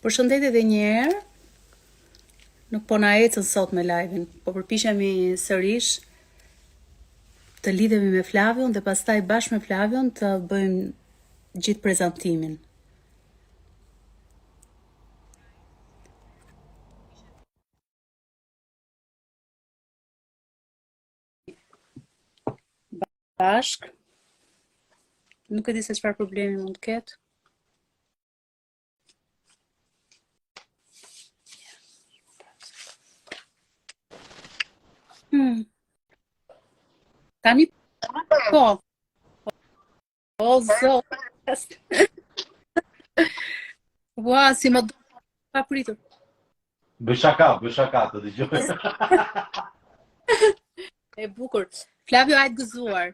Përshëndetje edhe një herë. Nuk po na ecën sot me live-in, po përpiqemi sërish të lidhemi me Flavion dhe pastaj bashkë me Flavion të bëjmë gjithë prezantimin. Bashk. Nuk e di se çfarë problemi mund të ketë. Tani po. O zot. Ua, si më pa pritur. Bëj shaka të dëgjoj. E bukur. Flavio hajt gëzuar.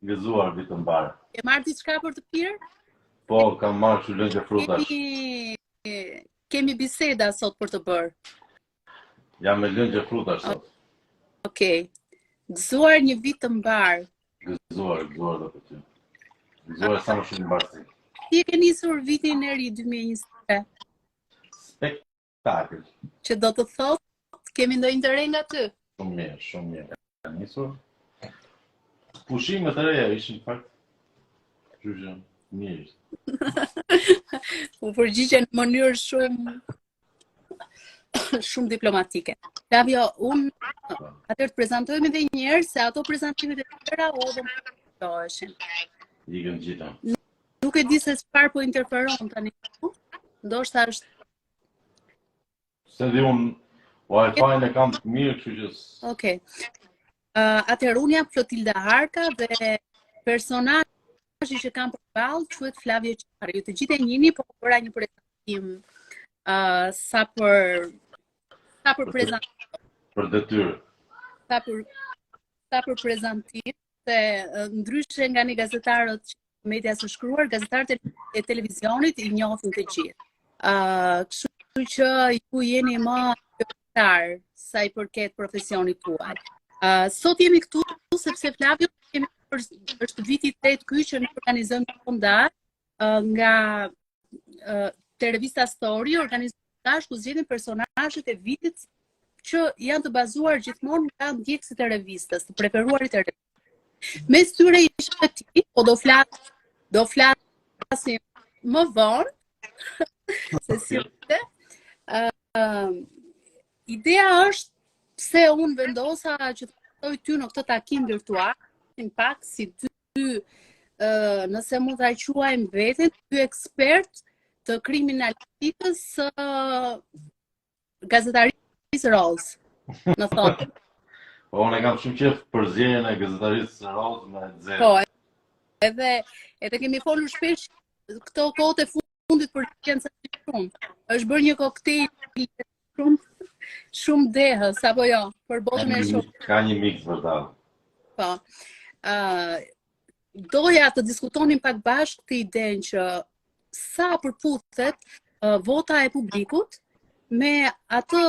Gëzuar vitën mbar. E marrë diçka për të pirë? Po, kam marrë që lëngë frutash. Kemi biseda sot për të bërë. Jam me lëngë frutash sot. Okej. Gëzuar një vit të mbar. Gëzuar dhe për ty. Gëzuar sa më shumë mbarësi. Si e ke nisur vitin e ri 2023? Spektakël. Që do të thotë, kemi ndonjë të re nga ty? Shumë mirë. Ka nisur. Pushimet e reja ishin fakt. Kështu mirë. U përgjigje në mënyrë shumë diplomatike. Flavio, unë atëherë të prezantojmë edhe një herë se ato prezantimet e tjera u dëmtoheshin. Ikën gjitha. Nuk e di se çfarë po interferon tani. Ndoshta është. Se di unë Wi-Fi-n e kam të mirë, kështu që. Okej. Atëherë unë jam Flotilda Harka dhe personazhi që kam përballë quhet Flavio Qari. Ju të gjithë e njihni, po bëra një prezantim sa për prezantim. Për detyrë. Sa për prezantim, se ndryshe nga një gazetarët që media së shkruar, gazetarët e televizionit i njohin të gjithë. Kështu që ju jeni më qytetar sa i përket profesionit tuaj. Sot jemi këtu sepse Flavio është viti i tretë ky që ne organizojmë një fondar nga Televista Story, organizuar ku zgjedhin personazhet e vitit që janë të bazuar gjithmonë nga ndjekësit e revistës, të preferuarit e revistës. Mes tyre ishte ti, po do flasim më vonë se si ishte. Ideja është pse unë vendosa që të ftoj ty në këtë takim virtual, në pak si ty, nëse mund ta quajmë veten, ty ekspert të kriminalistikës gazetarisë Roz. Në thonë. Po, unë e kam shumë qef për zjerën e gazetarisë Roz me Zero. Po, edhe kemi folur shpesh këto kohët e fundit për qenë sa shumë. Është bërë një koktejl shumë dehës, apo jo, për botën e shumë. Ka një mix vërtet. Po. Doja të diskutonim pak bashkë këtë idenë që sa përputhet vota e publikut me atë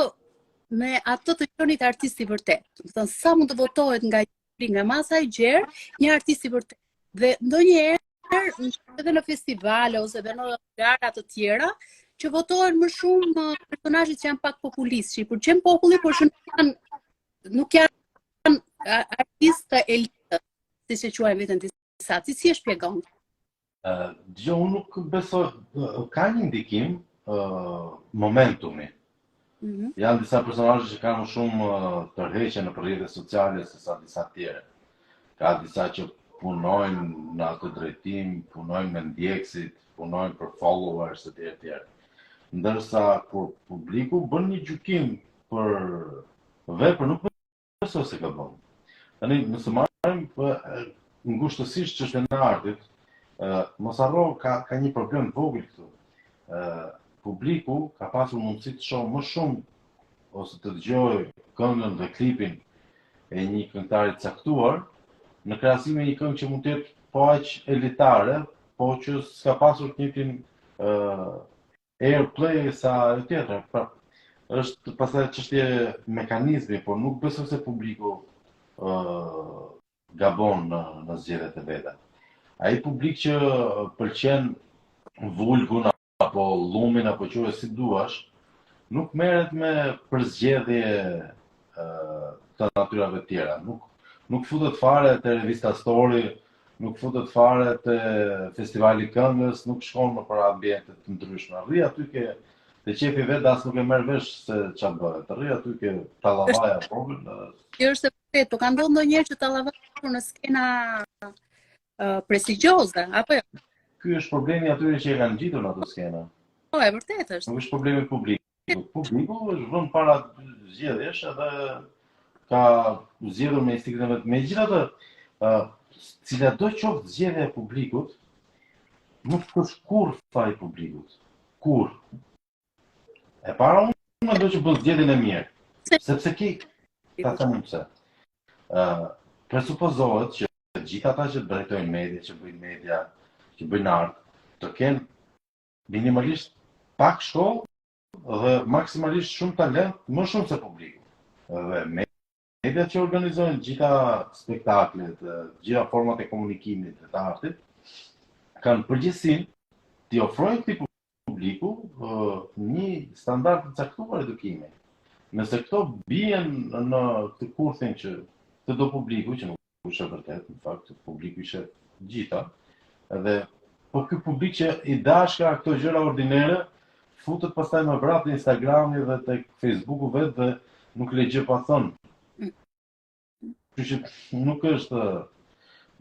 të qenit artisti vërtet. Do të thënë sa mund të votohet nga masa e gjerë një artist i vërtet. Dhe ndonjëherë edhe në festivale ose edhe në gara të tjera që votohen më shumë personazhet që janë pak populistë, që i pëlqen populli, por që nuk janë artistë elitë, siç e quajnë veten disa. Si e shpjegon? Unë nuk besoj, ka një ndikim momentumi. Janë disa personazhe që kanë më shumë tërheqje në rrjetet sociale se sa disa tjerë. Ka disa që punojnë në atë drejtim, punojnë me ndjekësit, punojnë për followers e tjerë. Ndërsa kur publiku bën një gjykim për vepër, nuk besoj se ka bën. Tani nëse marrim ngushtësisht çështën e artit, mos harro ka një problem të vogël këtu. Publiku ka pasur mundësi të shohë më shumë ose të dëgjojë këngën dhe klipin e një këngëtari të caktuar në krahasim me një këngë që mund të jetë po aq elitare, po që s'ka pasur të njëjtin airplay sa e tjetra. Pra, është pastaj çështje mekanizmi, por nuk besoj se publiku gabon në zgjedhjet e veta. Ai publik që pëlqen vulgun apo lumin, apo quaj si duash, nuk merret me përzgjedhje të natyrave tjera. Nuk futet fare te revista Story, nuk futet fare te festivali këngës, nuk shkon në për ambiente të ndryshme. Rri aty ke te qefi vet as nuk e merr vesh se ç'a bëhet. Rri aty ke tallavaja vogël. Kjo është e vërtetë, po ka ndodhur ndonjëherë që tallavaja në skena prestigjioze, apo jo? Ky është problemi atyre që e kanë gjitur në ato skena. Po, e vërtetë është. Nuk është problemi publikut. Publiku është vënë para zgjedhjesh edhe ka zgjedhur me instiktin e vet. Megjithatë, cila do qoftë zgjedhja e publikut, nuk është kurrë faj publikut. Kur. E para unë mendoj që bën zgjedhjen e mirë. Sepse ta them pse. Presupozohet që gjithë ata që drejtojnë media, që bëjnë media, që bëjnë art, të kenë minimalisht pak shkollë dhe maksimalisht shumë talent, më shumë se publiku. Dhe mediat që organizojnë gjitha spektaklet, gjitha format e komunikimit dhe të artit, kanë përgjegjësinë t'i ofrojnë këtij publiku një standard të caktuar edukimi. Nëse këto bien në këtë kurthin që të do publiku, që nuk është e vërtet, në fakt, publiku ishte gjitha, edhe po ky publik që i dashka këto gjëra ordinere, futet pastaj më vrap në Instagrami dhe tek Facebooku vet dhe nuk le gjë pa thënë. Kështu që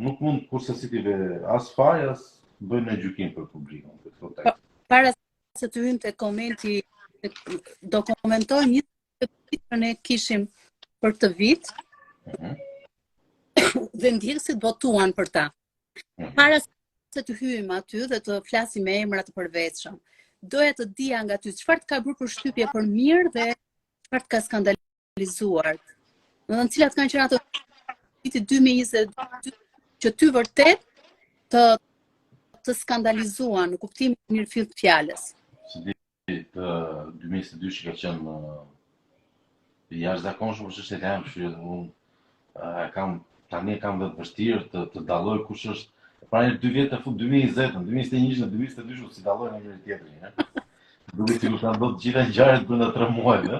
nuk mund kurse si t'i as faj, as bëjnë në gjykim për publikun këtë kontekst. Para se të hyjmë te komenti, do komentoj një që ne kishim për të vit, dhe ndjekësit votuan për ta. Para se të hyjmë aty dhe të flasim me emra të përveçshëm, doja të dija nga ty çfarë ka bërë përshtypje për mirë dhe çfarë ka skandalizuar. Domethënë cilat kanë qenë ato viti 2022 që ty vërtet të skandalizuan në kuptimin e mirëfill të fjalës. Si viti 2022 që ka qenë jashtëzakonshëm për çështjet e jam, unë tani kam vetë vështirë të dalloj kush është. Para 2 vjet të fut 2020, në 2021 në 2022 si dallojnë njëri tjetrin, Duket sikur kanë ndodhur gjitha ngjarjet brenda 3 muajve.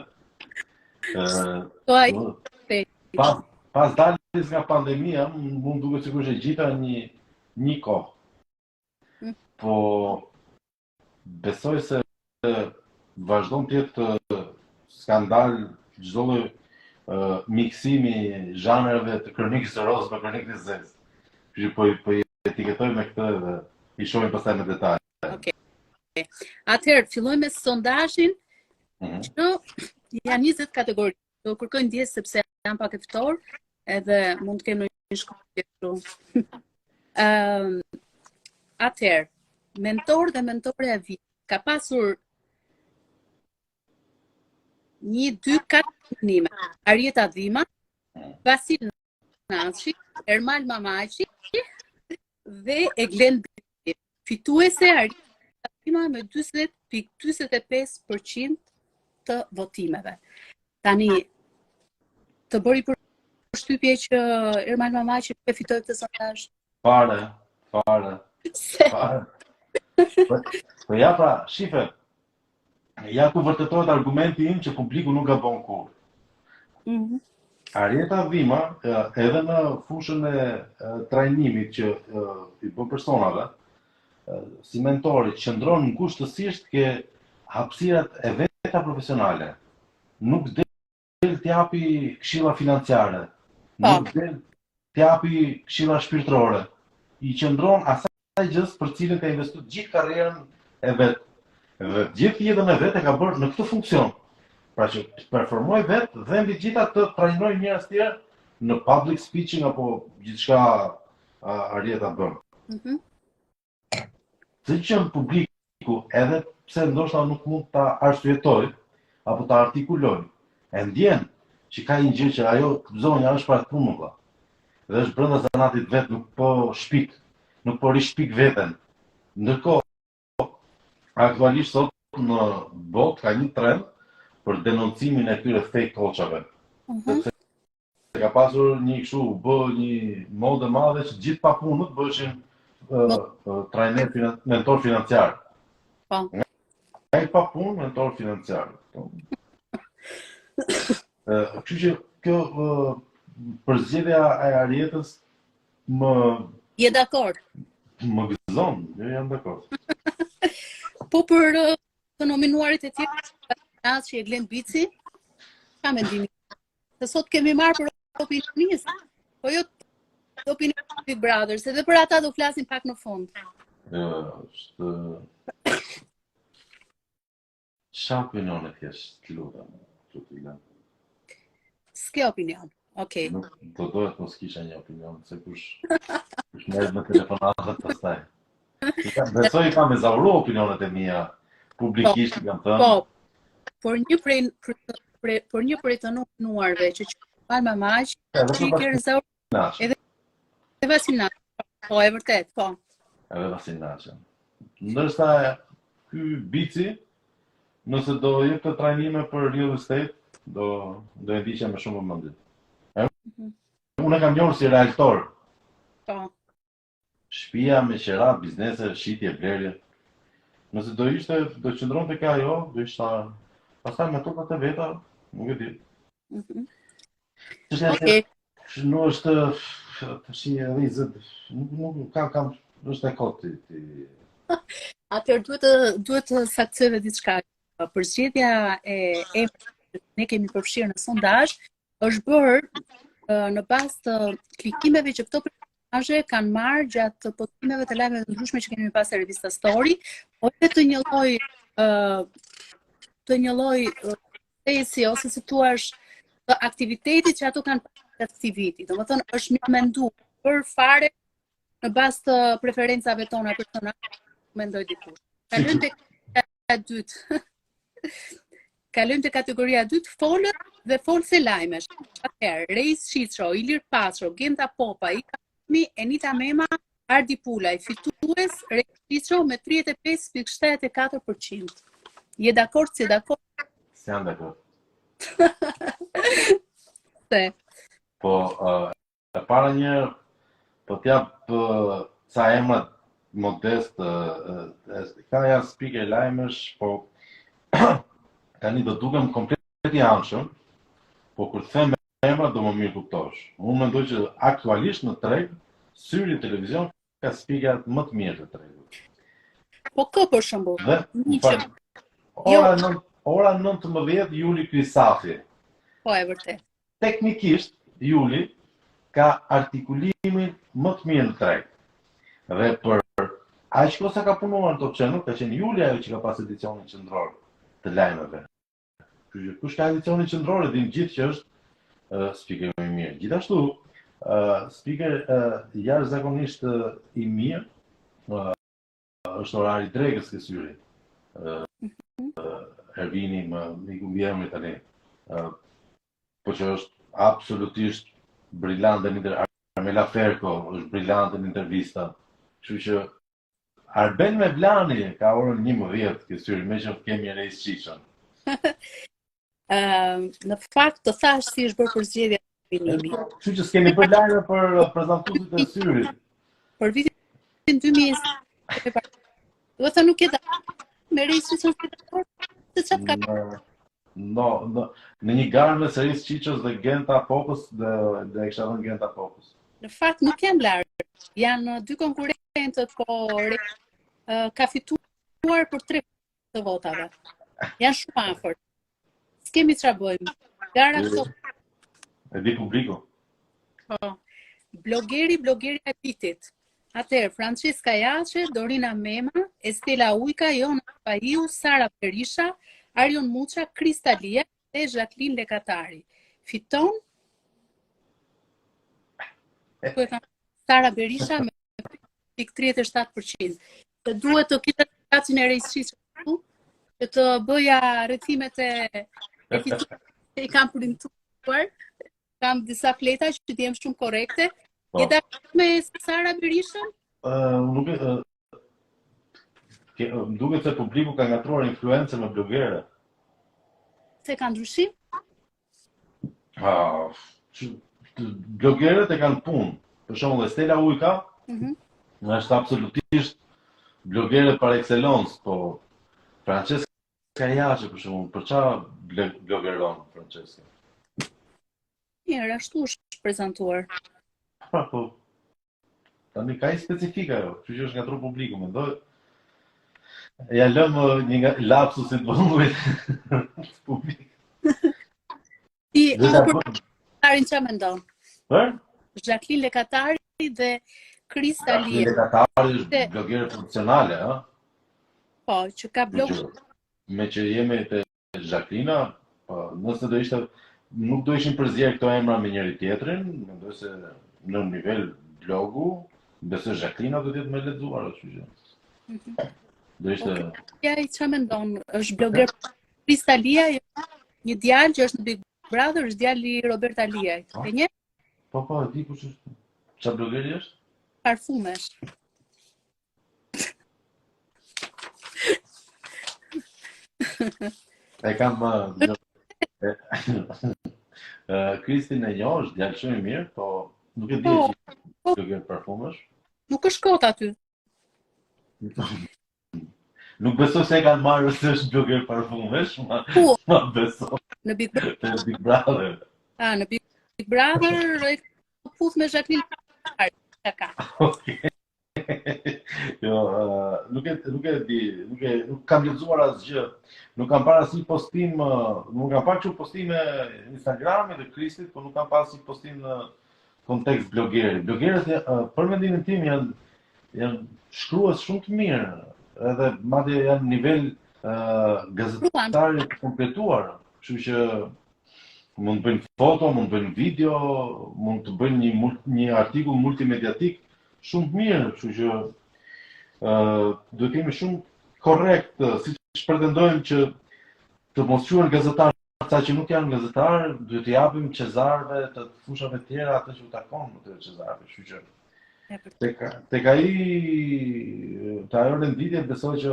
Pas daljes nga pandemia, mund duket sikur është gjitha një kohë. Po besoj se vazhdon të jetë skandal çdo lloj miksimi zhanreve të kronikës së rozë me kronikën e zezë. Kështu po etiketoj me këtë dhe i shohim pastaj në detaj. Okej. Atëherë fillojmë me sondazhin. Që janë 20 kategori. Do kërkoj ndjes sepse janë pak e ftohtë, edhe mund të kemë një shkruajtje këtu. Atëherë, mentor dhe mentore e vitit. Ka pasur 1, 2, 4 nomime. Arieta Dhima, Vasil Nashi, Ermal Mamaçi dhe Eglen Beti. Fituese Arieta Dhima me 40.45% të votimeve. Tani, të bëri përshtypje që Ermal Mamaçi e fitoi këtë sondazh? Fare. Po ja pra, shife, ja ku vërtetohet argumenti im që publiku nuk gabon kurrë. Arieta Dhima, edhe në fushën e trajnimit që i bën personave, si mentori, qëndron ngushtësisht ke hapësirat e veta profesionale. Nuk del t'japi këshilla financiare, nuk del t'japi këshilla shpirtërore. I qëndron asaj gjës për cilën ka investuar gjithë karrierën e vet. Dhe gjithë jetën e vet e ka bërë në këtë funksion. Pra që performoj vetë dhe mbi gjitha të trajnoj njerëz tjerë në public speaking apo gjithçka Arieta bën. Të qenë publiku, edhe pse ndoshta nuk mund ta arsyetoj apo ta artikuloj, e ndjen që ka një gjë që ajo zonja është para punëve. Dhe është brenda zanatit vet, nuk po rishpik veten. Ndërkohë, aktualisht sot në botë ka një trend për denoncimin e këtyre fake coachave. Sepse ka pasur një kështu, bë një modë e madhe që gjithë papunët bëheshin trajner mentor financiar. ai pa punë, mentor financiar. Kështu që kjo përzgjedhja e Arietës Je dakord? më gëzon, jo jam dakord. Po për të nominuarit e tjerë, që e Glen Bici, ka mendimi. Se sot kemi marrë për opinionistë, po jo të opinionistë Big Brothers, edhe për ata do flasin pak në fund. Është... Qa opinione t'jesh të lutem? S'ke opinion, okej. Nuk do dohet mos kisha një opinion, se kush merret me telefonatët pastaj. Besoj kam ezauru opinionet e mia publikisht, kam thënë. Po, por një prej të nominuarve që Palma Maq, që i ke ezauru edhe Vasilinaç. Po, e vërtet, po. Edhe Vasilinaç. Ndërsa ky Bici, nëse do jep të trajnime për real estate, do e ndiqja me shumë vëmendje. Unë kam njohur si realtor. Po. Shtëpia me qera, biznese, shitje, blerje. Nëse do qëndronte tek ajo, do ishte pastaj me tokat e veta, nuk e di. Okej. Nuk është tash edhe nuk kam është e kotë ti. Atëherë duhet të saktësojmë diçka. Përzgjedhja e ne kemi përfshirë në sondazh është bërë në bazë të klikimeve që këto personazhe kanë marrë gjatë postimeve të lajmeve të ndryshme që kemi pasur në revista Story, ose të një lloj thesi ose si thua të aktivitetit që ato kanë pasur gjatë këtij viti. Domethënë është mirë menduar për fare në bazë të preferencave tona personale, mendoj dikush. Kalojmë tek dytë. Kalojmë te kategoria 2, folët dhe folse lajmesh. Atëherë, Reis Shiço, Ilir Paço, Genta Popa, Ikami, Enita Mema, Ardi Pulaj, fitues Reis Shiço me 35.74%. Je dakord si dakord? S'jam dakord. Se. Po, e para një, po t'jap ca emrat modest, ka janë speaker lajmesh, po tani do dukem komplet i anshëm, po kur të them emrat do më mirë kuptosh. Unë mendoj që aktualisht në treg, syri televizion ka speakerat më të mirë të tregut. Po kë për shembull? Ora 19 Juli Krysafi. Po e vërtet. Teknikisht Juli ka artikulimin më të mirë në treg. Dhe për aq kosa ka punuar në Top Channel, ka qenë Juli ajo që ka pas edicionin qendror të lajmeve. Kush ka edicionin qendror e din gjithë që është speaker më i mirë. Gjithashtu, speaker jashtëzakonisht i mirë është Orari Dregës ke syri. Ervini më iku vjen me tani. Po që është absolutisht brilante në Armela Ferko, është brilante në intervista. Kështu që Arben me Vlani ka orën 11 ke syri, me që kemi Reis Shiçon. Në fakt të thash si është bërë përzgjedhja e vinimi. Kështu që s'kemi bërë lajme për prezantuesit e syrit. Për vitin 2020. Do të nuk e me Reis Shiçon se çfarë ka. Në një garë mes Reis Shiços dhe Genta Popës dhe kisha dhënë Genta Popës. Në fakt nuk janë larg. Janë dy konkurrentët, por ka fituar për 3 të votave. Janë shumë afër. S'kemi çfarë bëjmë. Gara këto. E di publiku. Po. Blogeri e vitit. Atëherë, Francesca Jaçe, Dorina Mema, Estela Ujka, Jona Pahiu, Sara Berisha, Arion Muça, Kristalia dhe Jacqueline Lekatari. Fiton Sara Berisha me 37%. Të duhet të kite kacin e Reis Shiço që të bëja rrethimet e i kam printuar. Kam disa fleta që të jem shumë korrekte. Je dakord me Sara Berishën? Nuk më duket se publiku ka ngatruar influencë me blogere. Se ka ndryshim? Blogerët e kanë punë. Për shembull, Estela Ujka është absolutisht blogere par excellence, po Francesca Skajaçe për shembull, për çfarë blogeron Francesca? Mirë, ashtu është prezantuar. Po. Tani ka i specifika ajo, kështu që është nga tru publiku, mendoj. Ja lëm një nga lapsusit vëllurit publik. Ti për Lekatarin çfarë mendon? Për? Jacqueline Lekatari dhe Kristalia. Jacqueline Lekatari është blogere profesionale, ha? Po, që ka blog. Me që jemi te Jacqueline, po, nëse do ishte nuk do ishin përzierë këto emra me njëri tjetrin, mendoj se në nivel blogu, besoj Jacqueline do të jetë më lexuar, kështu që. Do ishte. Ja i çfarë mendon? Është bloger Kristalia, një djalë që është në Big Brother, është djali i Robert Aliaj. E njeh? Po, e di kush është. Çfarë blogeri është? Parfumesh. E kam Kristin e njoh, është djalë shumë i mirë, po nuk e di që bloger parfumesh. Nuk është kot aty. Nuk besoj se e kanë marrë se është bloger parfumesh, ma besoj. Në Big Brother. Big Brother. Në Big Brother e puth me Jacqueline. Okej. Jo, nuk e di, nuk kam lexuar asgjë. Nuk kam parë asnjë postim, nuk kam parë çu postime në Instagram të Kristit, por nuk kam parë asnjë postim në kontekst blogeri. Blogerët për mendimin tim janë shkruas shumë të mirë, edhe madje janë nivel gazetari të kompletuar, kështu që mund të bëjnë foto, mund të bëjnë video, mund të bëjnë një artikull multimediatik shumë të mirë, kështu që duhet jemi shumë korrekt, siç pretendojmë që të mos quhen gazetarë ata që nuk janë gazetarë, duhet t'i japim Cezarëve të fushave të tjera atë që u takon të Cezarëve, kështu që tek ai të ajo renditje besoj që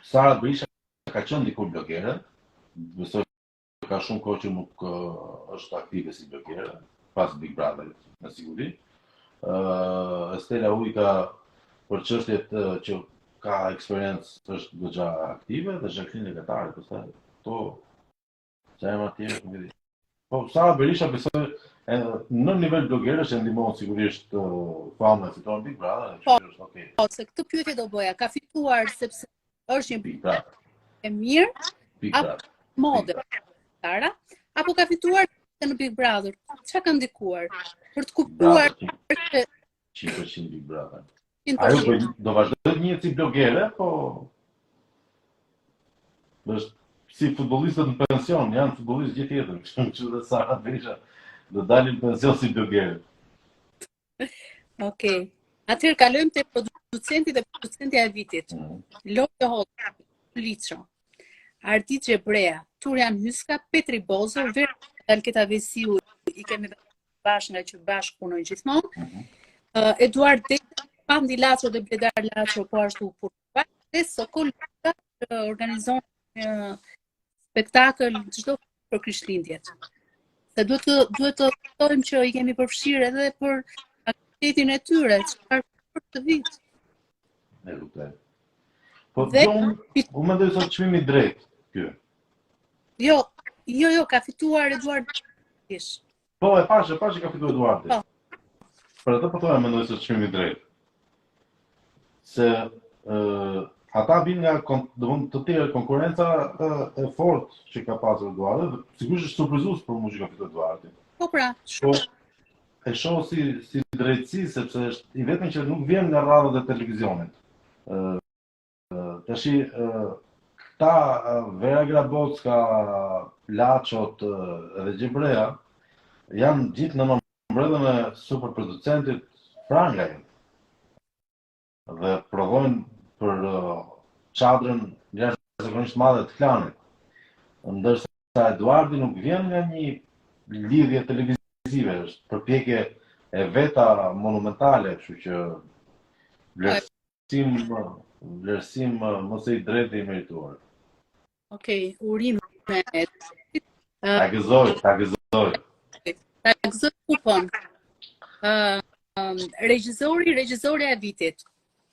Sara Berisha ka qenë dikur blogere, besoj ka shumë kohë që nuk është aktive si blogere, pas Big Brother, me siguri. Stella Ujka për çështjet që ka eksperiencë është goxha aktive dhe Jacqueline Lekatari, pastaj to çajma tjerë nuk e di. Po Sara Berisha besoj në nivel blogerësh e ndihmon sigurisht famë e fiton Big Brother, është okay. Po, se këtë pyetje do bëja, ka fituar sepse është një Big Brother e mirë apo model Sara, apo ka fituar në Big Brother? Çka ka ndikuar për të kuptuar 100% Big Brother. 100%. Ajo do vazhdoj të njihet si blogere, po është si futbollistët në pension, janë futbollistë gjithë jetën, kështu që dhe Sara Berisha do dalin në pension si blogere. Okej. Atëherë kalojmë te producenti dhe producentja e vitit. Lojë Hoxha, Liço, Arditje Brea, Turian Hyska, Petri Bozo, Alketa Vesiu, i kemi bashkë nga që bashkë punojnë gjithmonë. Eduard Dek, Pandi Laço dhe Bledar Laço po ashtu punojnë. Dhe Sokol Luka organizon një spektakël çdo për Krishtlindjet. Se duhet të thonim që i kemi përfshirë edhe për aktivitetin e tyre, çfarë për të vit. E kuptoj. Po unë mendoj se çmimi i drejtë ky. Jo, ka fituar Eduard Dish. Po, e pash ka fituar Eduardi. Po. Për atë po thoya mendoj se çmimi i drejtë. Se ata vinë nga të tjerë konkurenca e fortë që ka pasur Eduardi, sigurisht është surprizues për mua që ka fituar Eduardi. Po pra, e shoh si drejtësi sepse është i vetmi që nuk vjen nga radhët e televizionit. Tashi këta Vera Grabocka, Laçot edhe Gjebrea janë gjithë në mbredhën e superproducentit Frangaj. Dhe provojnë për çadrën jashtëzakonisht madhe të klanit. Ndërsa Eduardi nuk vjen nga një lidhje televizive, është përpjekje e veta monumentale, kështu që vlerësim mos e i drejtë i merituar. Okej, urime. Ta gëzoj. Ta gëzoj kupon. Regjizorja e vitit.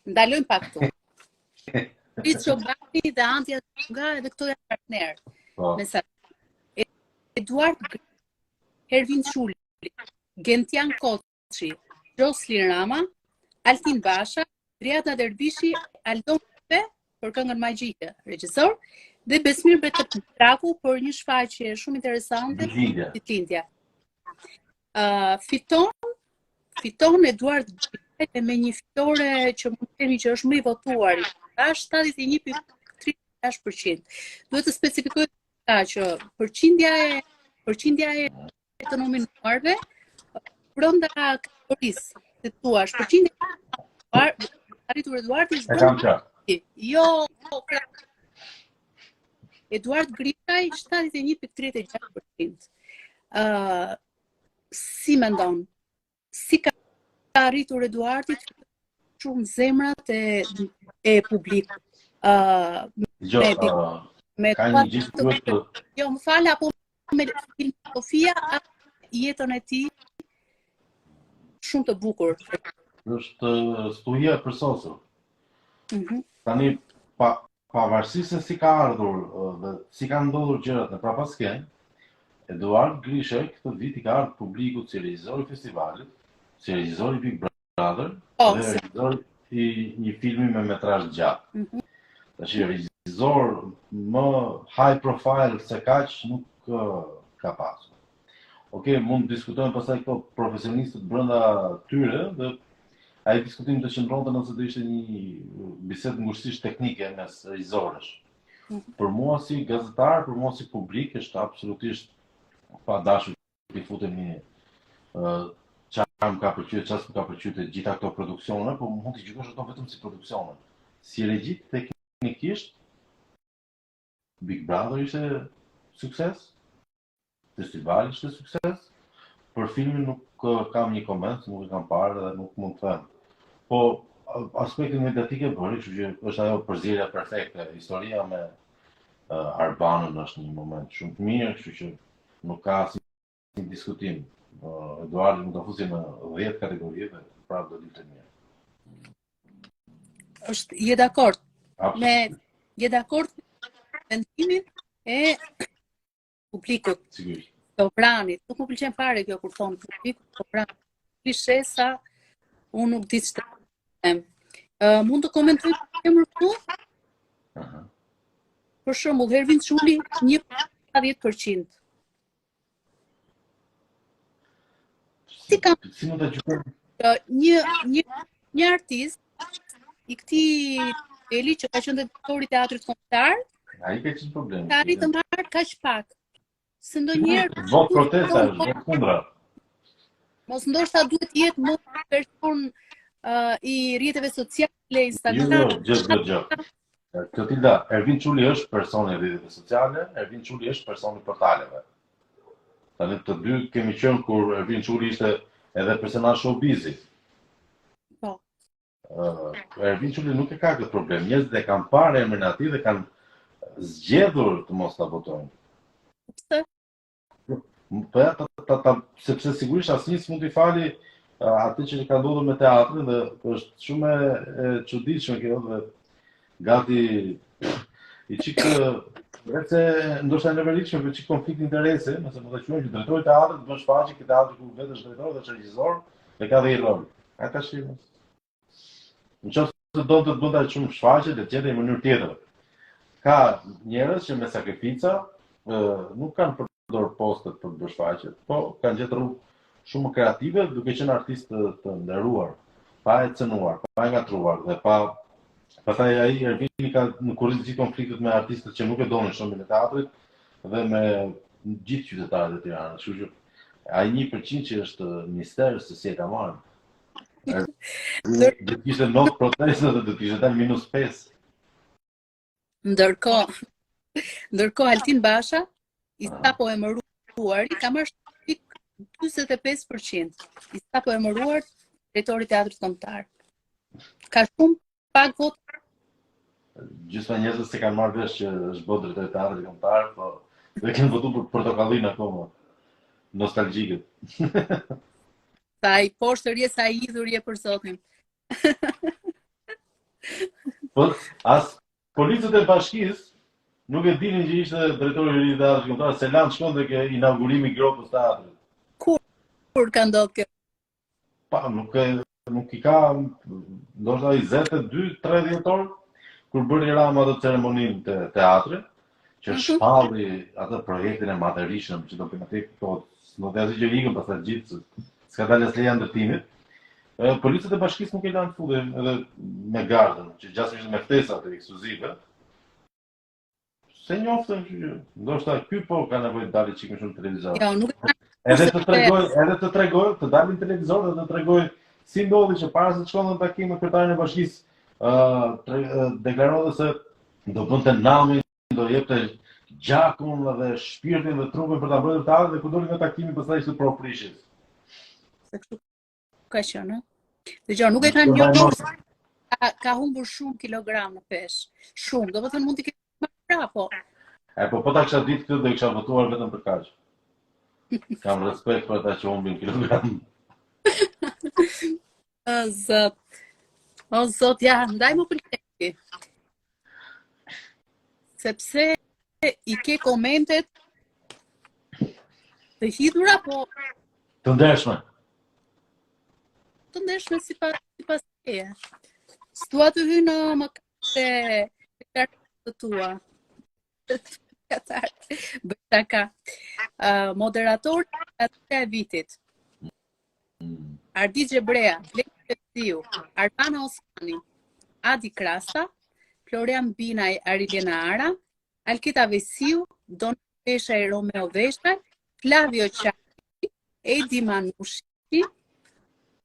Ndalojmë pak këtu. Prit Çobani dhe Antja nga edhe këto janë partner. Po. Me sa Eduard Hervin Shuli, Gentian Koçi, Joslin Rama, Altin Basha, Riata Dervishi, Aldon Pe për këngën Magjike, regjisor, dhe Besmir Betraku për një shfaqje shumë interesante ditëlindja. Fiton Eduard Grishaj me një fitore që mund të themi që është më i votuar, është 71.36%. Duhet të specifikoj që përqindja e të nominuarve brenda kategorisë, të thuash, përqindja arritur Eduardi është jo Eduard Grishaj 71.36%. Si mendon? Si ka arritur Eduardi shumë zemrat e publikut? Ka një gjithë të... Jo, më falë, apo me filmografia jetën e tij shumë të bukur. Është studia e përsosur. Tani pavarësisht se si ka ardhur dhe si kanë ndodhur gjërat në prapaskenë, Eduard Grishaj këtë vit i ka ardhur publikut si regjisor i festivalit, si regjisor i Big Brother dhe regjisor i një filmi me metrazh gjatë. Tash regjisor më high profile se kaq nuk ka pasur. Okej, mund të diskutojmë pastaj këto profesionistët brenda tyre dhe ai diskutim të qëndronte nëse do ishte një bisedë ngushësisht teknike mes regjisorësh. Për mua si gazetar, për mua si publik është absolutisht pa dashur të futemi çfarë më ka pëlqyer, çfarë më ka pëlqyer të gjitha këto produksione, por mund të gjykosh ato vetëm si produksione. Si regji teknikisht Big Brother ishte sukses, festivali ishte sukses. Për filmin nuk kam një koment, nuk e kam parë dhe nuk mund të them. Po aspektin mediatik e bëri, kështu që është ajo përzierja perfekte. Historia me Arbanën është një moment shumë të mirë, kështu që nuk ka asnjë diskutim. Eduardi mund ta fusi në 10 kategori dhe prapë do dilte mirë. Je dakord? Je dakord me mendimin e publikut? Sigurisht. Sobranit. Nuk më pëlqen fare kjo kur thon publikut Sobranit. Klishesa, unë nuk di ç'të them. Mund të komentoj emër këtu? Për shembull, Hervin Çuli 10%. Si mund ta gjykojmë? Një artist i këtij Eli që ka qenë drejtori i teatrit kombëtar, ai ka qenë problem. Ka arritur të marrë kaq pak. Se ndonjëherë vot protesta është, vot kundra. Mos ndoshta duhet jetë më person i rrjeteve sociale, Instagram. Jo. Klotilda, Ervin Çuli është person i rrjeteve sociale, Ervin Çuli është person i portaleve. Tani të dy kemi qenë kur Ervin Çuli ishte edhe personazh showbizi. Po. Ervin Çuli nuk e ka këtë problem. Njerëzit e kanë parë emrin e tij dhe kanë zgjedhur të mos ta votojnë. Pse? Sepse sigurisht asnjë s'mund t'i fali atë që ka ndodhur me teatrin dhe është shumë e çuditshme kjo dhe gati i çik vetë ndoshta e neveritshme për çik konflikt interese, nëse mund ta quajmë që drejtori i teatrit bën shfaqje që teatri ku vetë është drejtor dhe është regjisor dhe ka dhe i rol. Ata shihen. Nëse do të bënda shumë shfaqje, le të gjendej në mënyrë tjetër. Ka njerëz që me sakrifica nuk kanë përdor postet për të bërë shfaqje, po kanë gjetur rrugë shumë kreative duke qenë artistë të nderuar, pa e cënuar, pa e ngatruar dhe pastaj ai Ervini ka në kurriz gjithë konfliktet me artistët që nuk e donin shumë në teatrit dhe me gjithë qytetarët e Tiranës. Kështu që ai 1% që është mister se si e ka marrë. Do të kishte 9 protesta dhe do të kishte dalë -5. Ndërkohë Altin Basha, i sapo emëruar, i ka marrë 45%. I sapo emëruar drejtori i teatrit kombëtar. Ka shumë pak vot. Gjithë njerëzit se kanë marrë vesh që është bërë drejtori i teatrit kombëtar, po dhe kanë votuar për portokallin akoma. Nostalgjike. Sa i poshtërje, sa i idhurje për zotin. Po, as policët e bashkisë nuk e dinin që ishte drejtori i ri i teatrit kombëtar, Selan shkonte ke inaugurimi i grupit teatrit. Kur ka ndodhur kjo? Pa, nuk i ka, ndoshta i 2-3 dhjetor, kur bëri Rama atë ceremoninë të teatrit, që shpalli atë projektin e Maderishëm, që do të thotë, do të asgjë që ikën pastaj gjithë, s'ka dalë as leja ndërtimit. Policët e bashkisë nuk e lanë fude edhe me gardën, që gjasmisht me ftesat e ekskluzive. Se njoftën që ndoshta ky po ka nevojë të dalë çik më shumë në televizor. Jo, nuk Edhe të tregoj, të dalin në televizor dhe të tregoj si ndodhi që para se të shkonin në takim me kryetarin e bashkisë, deklaronte se do bënte namin, do jepte gjakun dhe shpirtin dhe trupin për ta bërë teatrin dhe ku doli nga takimi pastaj ishte pro prishjes. Se kështu ka qenë. Dëgjoj, nuk e kanë njohur. Ka humbur shumë kilogram në peshë. Shumë, do të thënë mund të ketë marrë po. Po ta kisha ditë këtë do kisha votuar vetëm për kaq. Kam respekt për ata që humbin kilogram. O zot, ja, ndaj më pëlqej. Sepse i ke komentet të hidhura, po të ndershme. Të ndershme sipas teje. S'dua të hyj në mëkate të tua. Bëjtaka. Moderator e vitit. Ardi Xhebrea, Blendi Pepsiu, Arbana Osmani, Adi Krasta, Florian Binaj, Arilena Ara, Alkita Vesiu, Don Veshaj, Romeo Veshaj, Flavio Qaki, Edi Manushi,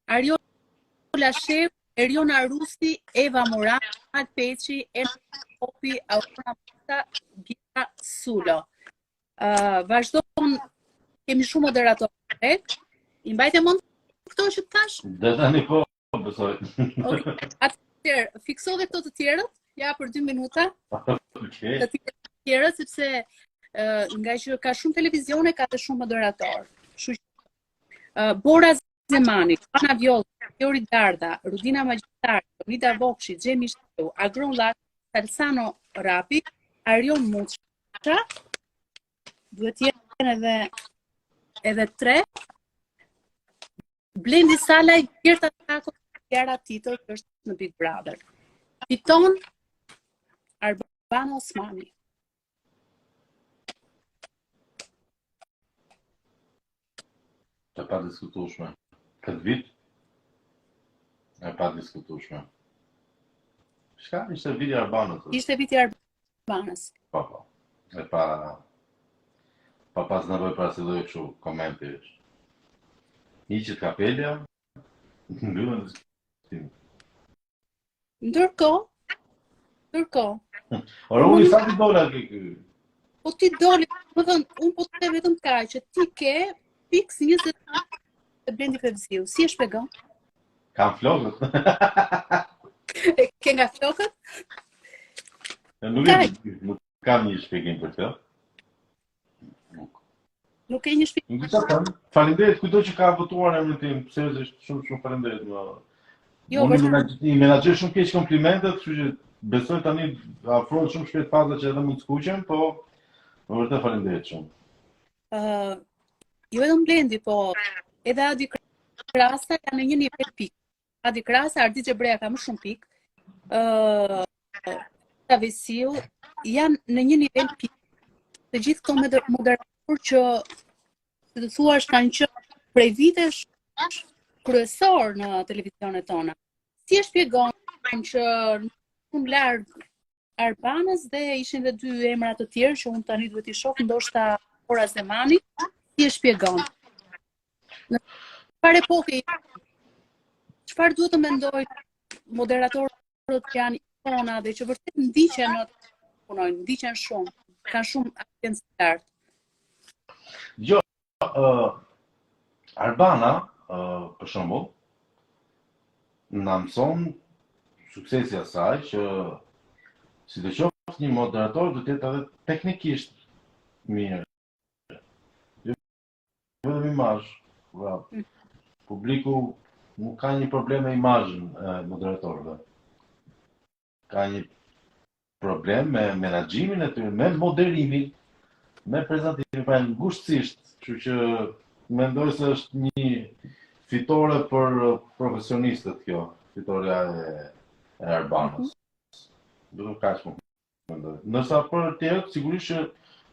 Ariola Shef, Eriona Rusi, Eva Moran, Al Peçi, Elma Popi, Aurora Mata, Gita Sulo. Vazhdon, kemi shumë moderatorë. I mbajtë mend këto që thash? Dhe tani po, besoj. Atëherë, fiksove këto të tjerët, ja për 2 minuta. Okay. Të tjerët, sepse nga që ka shumë televizione, ka të shumë moderator. Bora Zemani, Ana Vjollë, Fiori Darda, Rudina Magjitar, Nida Vokshi, Xhemi Shteu, Agron Lak, Salsano Rapi, Arion Muçra, duhet jenë edhe 3, Blendi Salaj, Gjerta Tako, Jara Tito, që është në Big Brother. Fiton Arbana Osmani. E pa diskutueshme. Këtë vit? E pa diskutueshme. Shka ishte viti Arbanës? Ishte viti Arbanës. Po. E pa pas nevoj për asiloj kështu komenti është. Hiqet kapelja, mbyllën diskutimin. Ndërkohë. Ora unë sa ti dola këtu. Po ti doli, më thënë, unë po të vetëm kaq që ti ke fiks 20 të Blendi Pepsiu. Si e shpjegon? Kam flokët. Ke nga flokët? Nuk kam një shpjegim për këtë. Nuk ke një shpjegim. Faleminderit kujto që ka votuar emrin tim, seriozisht shumë faleminderit. Jo, i menaxhoj shumë keq komplimentet, kështu që besoj tani afrohet shumë shpejt faza që edhe mund të skuqem, po më vërtet faleminderit shumë. Jo vetëm Blendi, po edhe Adi Krasa janë në një nivel pik. Adi Krasa, Ardi Xhebrea ka më shumë pik. Vesiu janë në një nivel pik. Të gjithë këto moderatorë që të thuash kanë qenë prej vitesh kryesor në televizionet tona. Si e shpjegon që shumë larg Arbanës dhe ishin dhe 2 emra të tjerë që unë tani duhet i shoh, ndoshta Bora Zemani, si e shpjegon? Në çfarë epoke, çfarë duhet të mendoj moderatorët që janë ikona dhe që vërtet ndiqen në punojnë, ndiqen shumë, kanë shumë atencë të lartë. Jo, Arbana, për shembull, na mëson suksesi asaj që si të qoftë një moderator do të jetë edhe teknikisht mirë. Jo vetëm imazh. Publiku nuk ka një problem me imazhin e moderatorëve. Ka një problem me menaxhimin e tyre, me moderimin, me prezantimin, pra ngushtësisht, kështu që mendoj se është një fitore për profesionistët kjo, fitoria e Arbanës. Duke kaq më mendoj. Ndërsa për tjerët, sigurisht që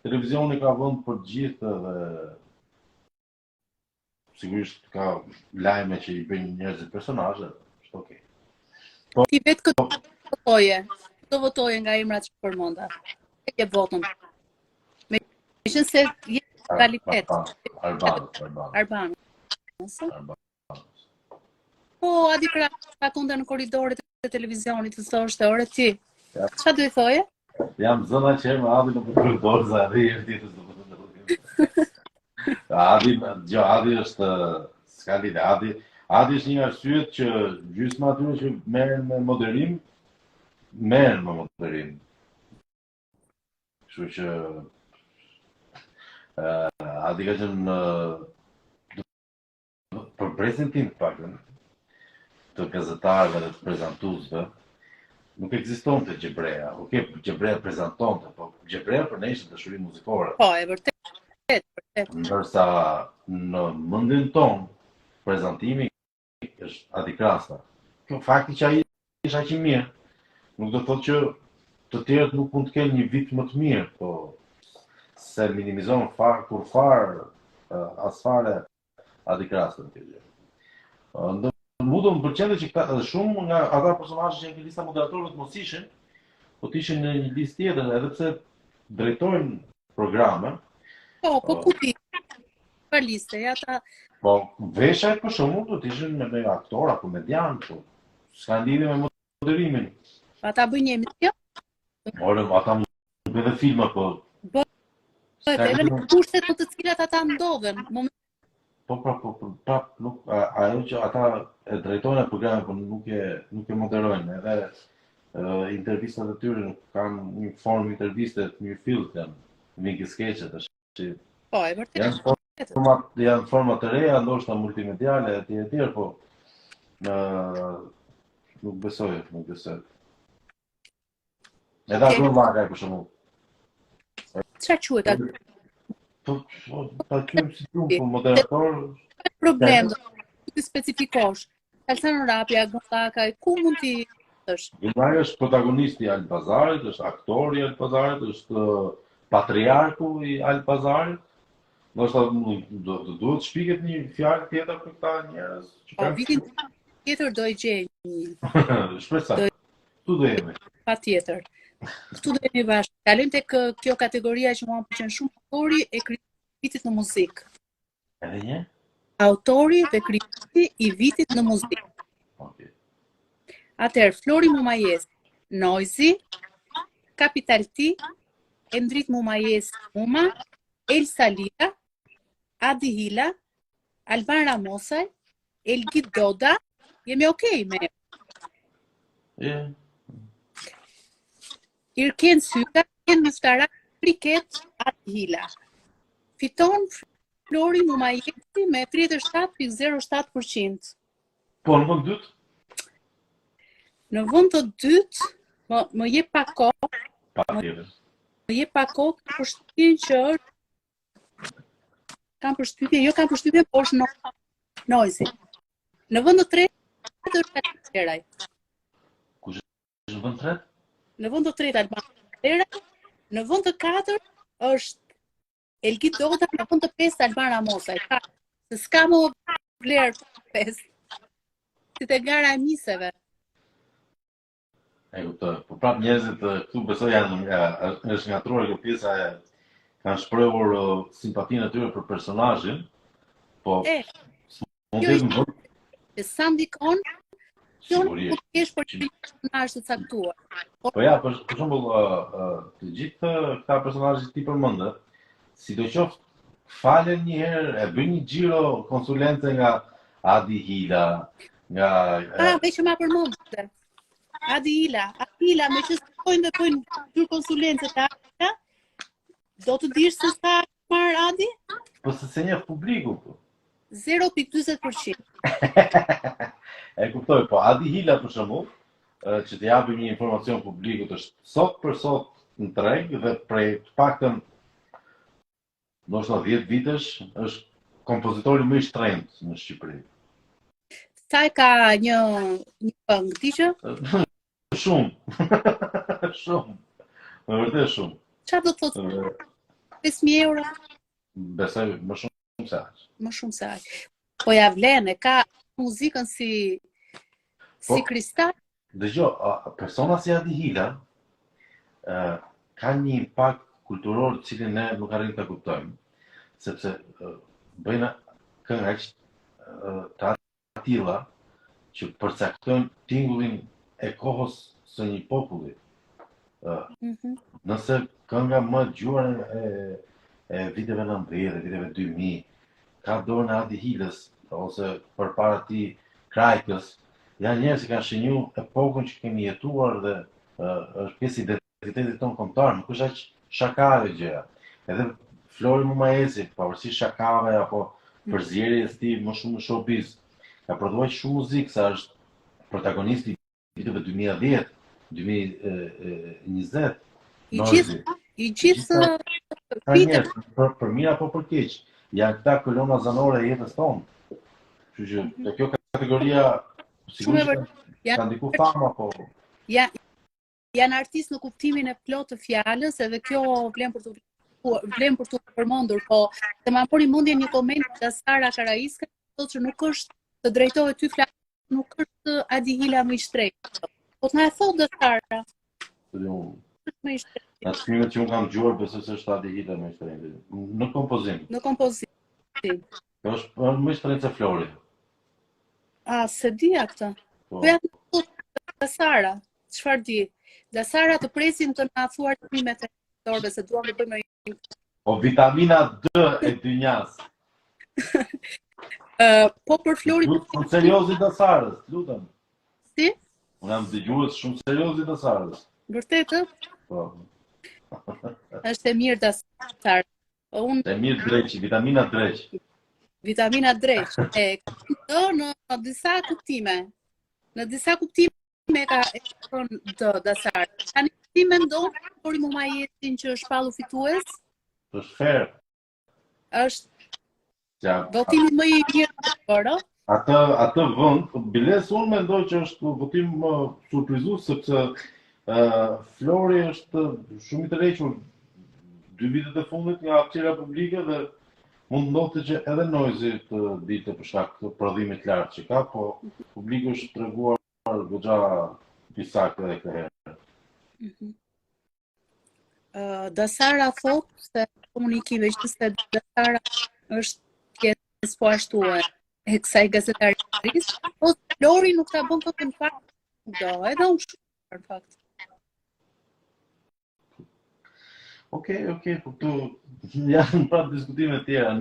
televizioni ka vend për të gjithë dhe sigurisht ka lajme që i bëjnë njerëzit personazhe, është okay. Ti vetë këtë votoje nga emrat që përmenda. E ke votën. Me qenë se jetë kvalitet. Arbanës. Po, Adi Krahas pakonte në korridoret e televizionit të thoshte, "Ore ti, çfarë do i thoje?" Jam zëna që me Adi në korridor za dhe herë do të Adi është s'ka lidhje. Adi është një arsyet që gjysma atyre që merren me moderim. Kështu që Adi ka qenë për presin tim të paktën të gazetarëve dhe të prezantuesve, nuk ekzistonte Gjebreja. Okej, Gjebreja prezantonte, po Gjebreja për ne ishte dashuri muzikore. Po, e vërtet. Ndërsa në mendjen tonë prezantimi është Adi Krahas. Kjo fakti që ai ishte aq i mirë, nuk do të thotë që të tjerët nuk mund të kenë një vit më të mirë, po se minimizon as fare Adi Krahas në këtë gjë. Më pëlqente që shumë nga ata personazhe që janë në lista moderatorëve të mos ishin, po të ishin në një listë tjetër, edhe pse drejtojnë programe. Po ku ti? Për liste, ata. Po veshajt për shembull do të ishin me aktora, komedian, po s'ka lidhje me moderimin. Ata bëjnë një emision? Ore, ata nuk bëjnë filma, po. Edhe në kushtet në të cilat ata ndodhen. Po, nuk, ajo që ata e drejtojnë programin, po nuk e moderojnë, edhe intervistat e tyre nuk kanë një formë interviste, një fillt janë, miki skeqet, është. Po, e vërtet. Janë forma të reja, ndoshta multimediale, etj, po nuk besoj. Edhe ato vaga për shembull. Çfarë quhet atë? Pa qenë si po moderator. Problem, ti specifikosh. Alsan Rapja, Gollaka, ku mund ti thosh? Ai është protagonisti i Albazarit, është aktori i Albazarit, është patriarku i Albazarit. Ndoshta duhet të shpiket një fjalë tjetër për këta njerëz. Po vitin tjetër do i gjej një. Shpresoj. Ktu do jemi. Patjetër. Ktu do jemi bashkë. Kalojmë tek kjo kategoria që mua më pëlqen shumë, autori e kritiki i vitit në muzikë. Edhe një? Autori dhe kritiki i vitit në muzikë. Okej. Atëherë Flori Mumajes, Noizi, Capital T, Endrit Mumajes, Muma, Elsa Lira, Adi Hila, Alban Ramosaj, Elgit Doda, jemi okay me? Irken Syka, Irken Muftara, Priket, Adi Hila. Fiton Flori Mumajesi me 37,07%. Po, në vend dytë? Në vend të dytë, më jep pak kohë. Patjetër. Më jep pak kohë për përshtypjen që është kam përshtypjen, po është Noizi. Në vend të tretë është Kateraj. Kush është në vend të tretë? Në vend të tretë Alban Kateraj, në vend të katërt është Elgit Doda, në vend të pestë Alban Ramosaj. Se s'ka më vlerë pestë. Si te gara e miseve. E kuptoj. Po prap njerëzit këtu besoj është ngatruar kjo pjesa e kanë shprehur simpatinë e tyre për personazhin, po mund të jetë më sa ndikon kjo nuk kesh për një personazh të caktuar. Po ja, për shembull, të gjithë këta personazhe që ti përmendë, sidoqoftë falen një herë, e bën një xhiro konsulente nga Adi Hila, nga veç ma përmendë. Adi Hila, me që s'pojnë dhe pojnë gjur konsulencët të Adila, do të dish se sa marr Adi? Po se njeh publiku po. 0,40%. E kuptoj, po Adi Hila për shembull, që të japim një informacion publikut është sot për sot në treg dhe prej të paktën ndoshta 10 vitesh është kompozitori më i shtrenjtë në Shqipëri. Sa e ka një këngë, ti që? Shumë. Shumë. Më vërtet shumë. Çfarë do të thotë? 5.000 euro? Besoj më shumë se aq. Më shumë se aq. Po ja vlen, e ka muzikën si kristal. Dëgjoj, persona si Adi Hila ka një impakt kulturor të cilin ne nuk arrim ta kuptojmë, sepse bëjnë këngë aq të tilla që përcaktojnë tingullin e kohës së një populli. Nëse kënga më e dëgjuar e viteve 90, viteve 2000, ka dorën e Adi Hilës, ose përpara tij Krajkës, janë njerëz që kanë shënju epokën që kemi jetuar dhe është pjesë e identitetit tonë kombëtar, nuk është aq shakave gjëja. Edhe Flori Mumaezi, pavarësisht shakave apo përzierjes tij më shumë në showbiz, ka prodhuar shumë muzikë, sa është protagonisti i viteve 2010, 2020. I gjithë vitet për mirë apo për keq, janë këta kolona zanore e jetës tonë. Kështu që te kjo kategoria sigurisht ka ndiku fama, po janë artistë në kuptimin e plot të fjalës, edhe kjo vlen për të përmendur, po se ma mori mendjen një koment nga Sara Karaiska, thotë që nuk është të drejtohet ty fjalë, nuk është Adi Hila më i shtrenjtë. Po të na e thotë Sara. Në shkrimet që unë kam dëgjuar, besoj se është Adi Hila më i shtrenjtë. Në kompozim. Në kompozim. Është më i shtrenjtë se Flori. Se dia këtë. Po ja thotë Sara, çfarë di? Dhe Sara të presim të na thuar çmimet e dorëve se duam të bëjmë O vitamina D e dynjas. Po për Flori... Shumë seriozit të Sarës, lutem. Si? Unë jam dëgjues shumë seriozit të Sarës. Vërtetë? Po. Është e mirë të Sarë. E mirë dreqi, vitamina dreqi. Vitamina dreqi. Në disa kuptime. Në disa kuptime ka e thonë dhe Sarë. Tani ti mendon Flori Mumajesin që është pallu fitues? Është fair. Është votimi më i mirë për, Atë vend, biles unë mendoj që është votim surprizues, sepse Flori është shumë i tërhequr 2 vitet e fundit nga hapësira publike dhe mund ndodhte që edhe Noizi të dilte për shkak të prodhimit të lartë që ka, po publiku është treguar goxha i saktë edhe këtë herë. Dasara thotë se komunikime që se Dasara është pjesë po ashtu e kësaj gazetarisë, po Flori nuk ta bën këtë në fakt, edhe unë shumë në fakt. Okej, po këtu janë pra diskutime të tjera.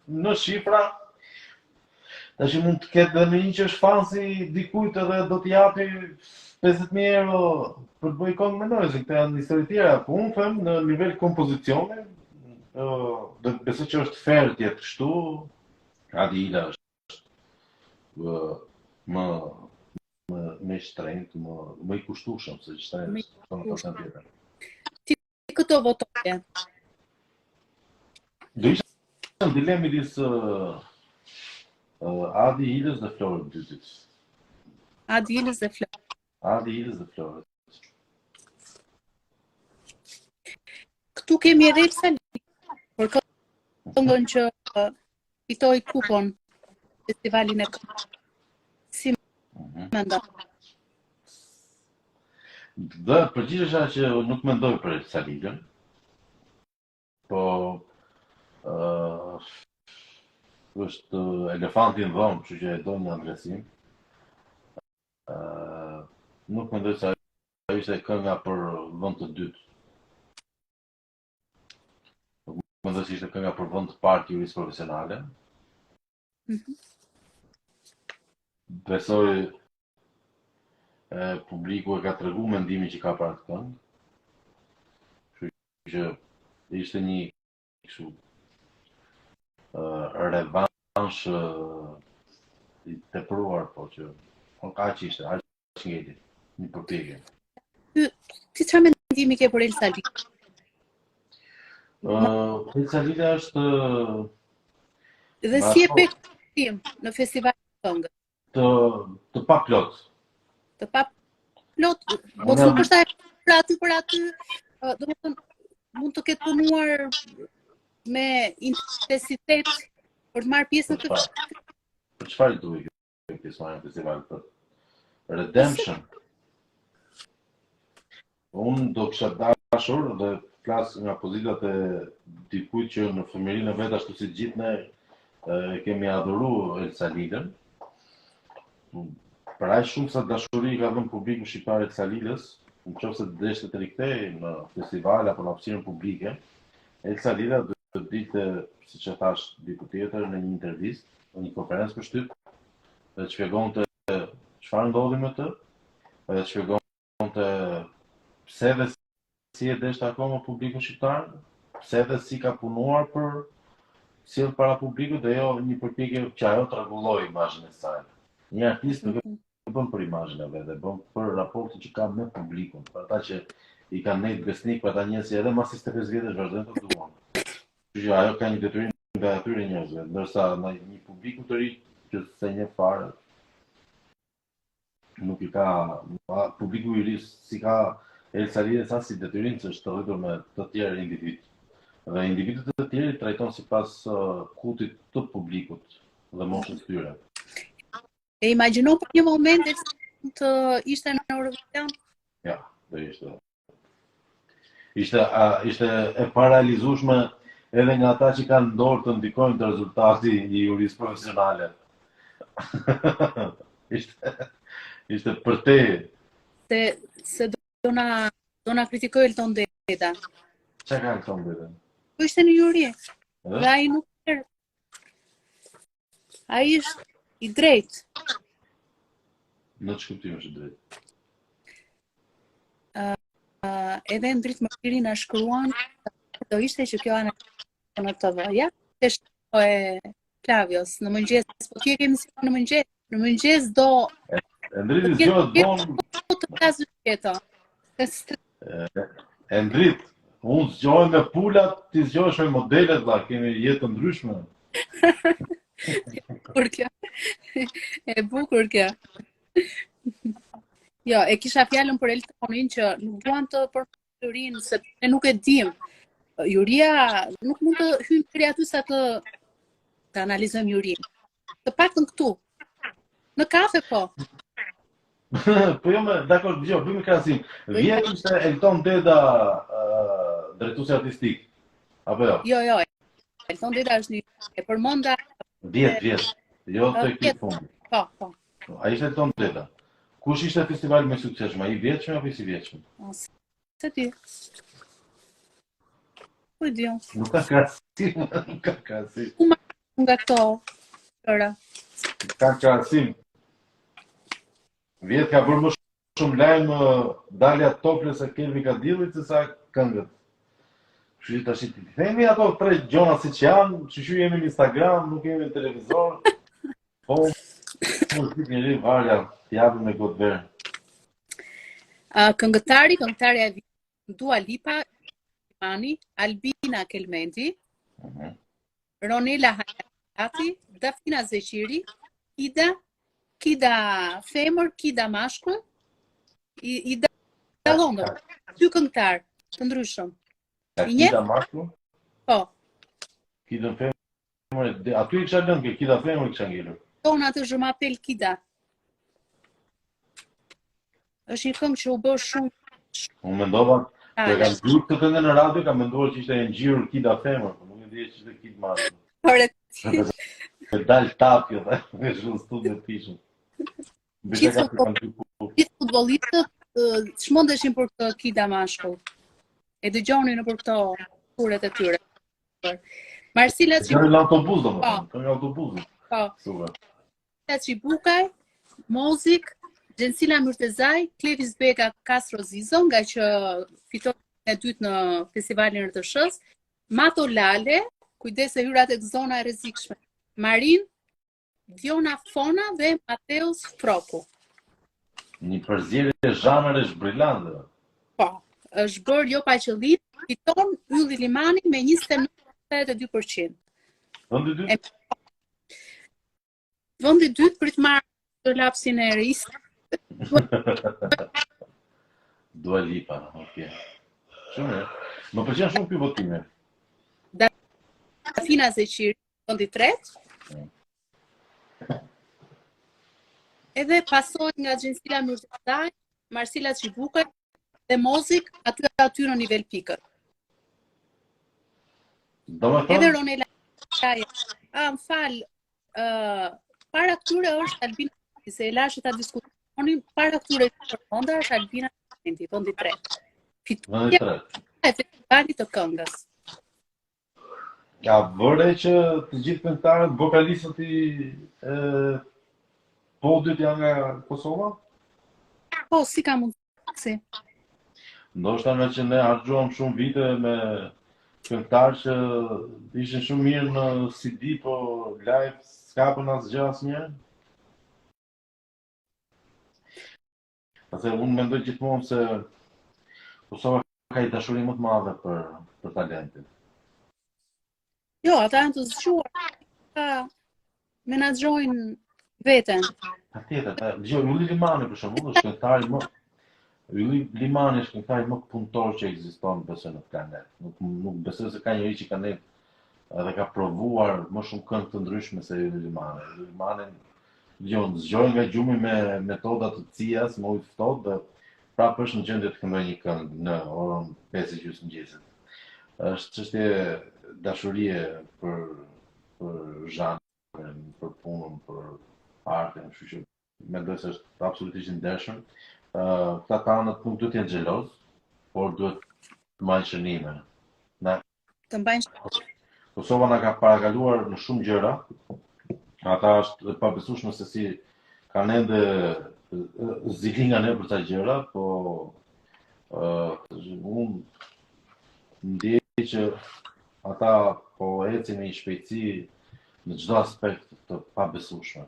Në shifra, tash mund të ketë edhe një që është fansi dikujt edhe do të japi 50.000 euro për të bëjë këngë me Noizin, këto janë histori të tjera, po unë them në nivel kompozicioni, besoj që është fair të jetë kështu. Adi Hila është më i shtrenjtë, më i kushtueshëm se shtrenjtë. Ti këto votoje? Do ishte në dilemë midis Adi Hilës dhe Florit dytit. Adi Hilës dhe Florit. Këtu kemi edhe Sali, për këngën që fitoi kupon festivalin e këngës. Si mendon? Dhe përgjithësha që nuk mendoj për Salilën, po është elefanti në dhomë, kështu që e do një adresim. Nuk mendoj se ajo ishte kënga për vend të dytë. Nuk mendoj se ishte kënga për vend të parë juristë profesionale. Besoj publiku e ka tregu mendimin që ka për atë këngë. Kështu që ishte një kështu revansh i tepruar, po që ka që ishte, aq ngeli. një përpjekje. Ti çfarë mendimi ke për Elsa Lila? Elsa Lila është Dhe si e pe tim në festivalin e këngës? të pa plot. Të pa plot, mos nuk është për aty, domethënë mund të ketë punuar me intensitet për të marrë pjesë në këtë festival. Për çfarë duhet kjo pjesë në festival për Redemption? Unë do kisha dashur dhe flas nga pozitat e dikujt që në fëmijërinë e vet ashtu si gjithë ne kemi adhuru Elsa Lilën. Për aq shumë sa dashuri ka dhënë publiku shqiptar Elsa Lilës, nëse deshte të rikthehej në festival apo në hapësirën publike, Elsa Lila do të ditë, siç e thash diku tjetër në një intervistë, në një konferencë për shtyp, dhe të shpjegonte çfarë ndodhi me të, dhe të shpjegonte pse dhe si e deshte akoma publiku shqiptar, pse dhe si ka punuar për sjell para publikut dhe jo një përpjekje që ajo rregulloi imazhin e saj. Një artist nuk e bën për imazhin e vet, e bën për raportin që ka me publikun, për ata që i kanë nejt besnik, për ata njerëz që edhe mas 25 vjetësh vazhdojnë të duan. Kështu që ajo ka një detyrim nga atyre njerëzve, ndërsa në një publiku të ri që se një fare nuk i ka publiku i ri si ka Elsa Lila sa si detyrim që është të rritur me të tjerë individ. Dhe individët të tjerë i trajton sipas kutit të publikut dhe moshës tyre. E imagjino për një moment të ishte në Eurovision? Ja, do ishte. Ishte e paralizueshme edhe nga ata që kanë dorë të ndikojnë të rezultati i jurisë profesionale. Ishte për te. Se do na kritikoj Elton Deda. Çka ka Elton Deda? Po ishte në juri. Dhe ai nuk er. Ai është i drejt. Në që kuptim është i drejt? Edhe Ndrit Mëshiri na shkruan, do ishte që kjo në TV, ja? Është e Flavios, në mëngjes, po ti e kemi si në mëngjes. Në mëngjes do... Ndrit i zgjohet bon... të kasë qeto. Ndrit, unë zgjohem me pulat, ti zgjohesh me modelet, la, kemi jetë të ndryshme. Bukur kjo. E bukur kjo. Jo, e kisha fjalën për Eltonin që nuk duan të përmërinë, se ne nuk e dim. Juria nuk mund të hymë kërë aty sa të analizojmë jurin. Të paktën këtu. Në kafe po. Po jo me, dakor, dëgjoj, bëjmë krahasim. Vjen ishte Elton Deda drejtuesi artistik. Apo jo? Jo. Elton Deda është një përmenda 10 vjet. Jo të këtij fundi. Po. Ai ishte Elton Deda. Kush ishte festivali më i suksesshëm? Ai i vjetshëm apo i vjetshëm? Se ti. Po di. Nuk ka krahasim. Nga këto gjëra. Ka krahasim. Vjet ka bërë më shumë lajm dalja topless e Kelvin Kadillit se sa këngët. Kështu që tash ti themi ato 3 gjona siç janë, çu jemi në Instagram, nuk jemi në televizor. Po, mund njëri varja, t'japim me gotë verë. Këngëtarja e Dua Lipa, Albina Kelmendi, Ronela Hayati, Dafina Zeqiri, Kida femër, Kida mashkull, Ida Londër. 2 këngëtar të ndryshëm. Kida mashkull? Po. Kida femër, aty i kisha lënë, Kida femër kisha ngelur. Tonë atë Zhëmapel Kida. Është një këngë që u bë shumë. Unë mendova, kur e kam dëgjuar këtë këngë në radio, kam menduar që ishte e ngjirur Kida femër, por nuk e di që ishte Kid mashkull. Por e dal tapjo dhe me shumë studio të tishëm. Gjithë futbollistët çmendeshin për këtë Kida mashkull. E dëgjonin nëpër këto turet e tyre. Marsila Çibukaj. Në autobus domethënë, në autobus. Po. Super. Çibukaj, Mozik, Gjensila Myrtezaj, Klevis Beka Castro Zizo, nga që fitoi e dytë në festivalin RTS-s, Mato Lale, kujdes e hyra tek zona e rrezikshme. Marin, Diona Fona dhe Mateus Froku. Një përzierje zhanresh brillante. Po, është bërë jo pa qëllim, fiton Ylli Limani me 29,82%. Vendi i dytë? Vendi i dytë për të marrë lapsin e Risë. Dua Lipa, okay. Shumë mirë. Më pëlqen shumë ky votime. Dafina Zeqiri, vendi i tretë. Edhe pasoj nga Xhensila Nurxhadaj, Marsila Çibukaj dhe Mozik aty në nivel pikët. Edhe Ronela Laja. Më fal, para këtyre është Albina, se e lashë ta diskutonin, para këtyre fonda është Albina vendi i tretë. Fituesja e festivalit të këngës. Ka vëre që të gjithë këngëtarët, vokalistët i podiut janë nga Kosova? Po, si ka mundësi? Ndoshta me që ne harxuam shumë vite me këngëtarë që ishin shumë mirë në CD, po live s'kapën asgjë asnjëherë. Pastaj unë mendoj gjithmonë se Kosova ka një dashuri më të madhe për talentin. Jo, ata janë të zgjuar, menaxhojnë veten. Patjetër, Ylli Limani për shembull është këngëtari më Ylli Limani është këngëtari më punëtor që ekziston besoj në planet. Nuk besoj se ka njëri që ka ne edhe ka provuar më shumë këngë të ndryshme se Ylli Limani. Ylli Limani zgjoj nga gjumi me metoda të cias, më ujë ftohtë dhe prapë është në gjendje të këndoj një këngë në orën 5:30 mëngjesit. Është çështje dashurie për zhanrin, për punën, për artin, kështu që mendoj se është absolutisht i ndershëm. Këta tanët nuk duhet të jenë xheloz, por duhet të marrin shënime. Të mbajnë Kosova na ka parakaluar në shumë gjëra. Ata është e pabesueshme se si kanë ende zili nga ne për ca gjëra, po unë ndjej që ata po ecin me një shpejtësi në çdo aspekt të pabesueshme.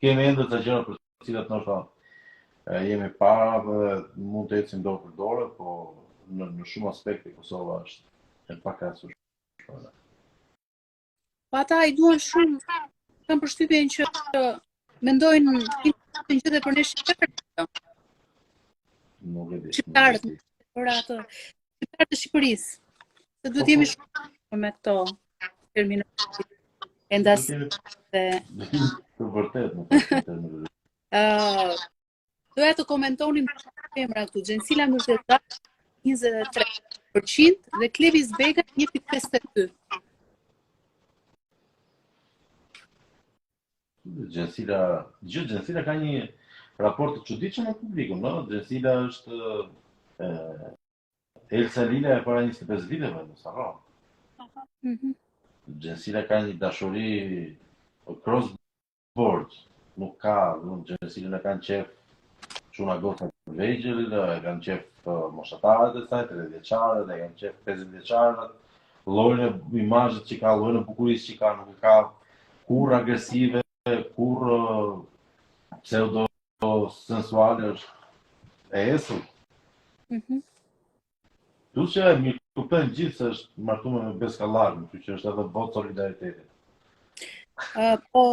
Kemi ende ca gjëra për të cilat ndoshta jemi para dhe mund të ecim dorë për dorë, po në shumë aspekte Kosova është e pakrahasueshme. Po ata i duan shumë, kam përshtypjen që mendojnë të gjithë për ne shqiptarët. Nuk e di. Shqiptarët për atë, shqiptarët e Shqipërisë. Se duhet jemi shumë me këto terminologji. Endas të vërtet, nuk është terminologji. Doja të komentonim emra këtu. Xhensila Nurxhadaj 23% dhe Klevis Bega 1.52%. Xhensila ka një raport të çuditshëm me publikun, no? Xhensila është Elsa Lila e para 25 viteve, mos harro. Xhensila ka një dashuri cross board, nuk ka, Xhensila e kanë qef çuna goca të vegjël, e kanë qef moshatarët e saj, 30 vjeçarët, e kanë qef 50 vjeçarët, llojin e imazhit që ka, llojin e bukurisë që ka, nuk ka kur agresive, kur pseudo sensuale, është e esur. Plus që mi kuptojnë gjithë se është martuar me Beskallar, kështu që është edhe botë solidariteti. Po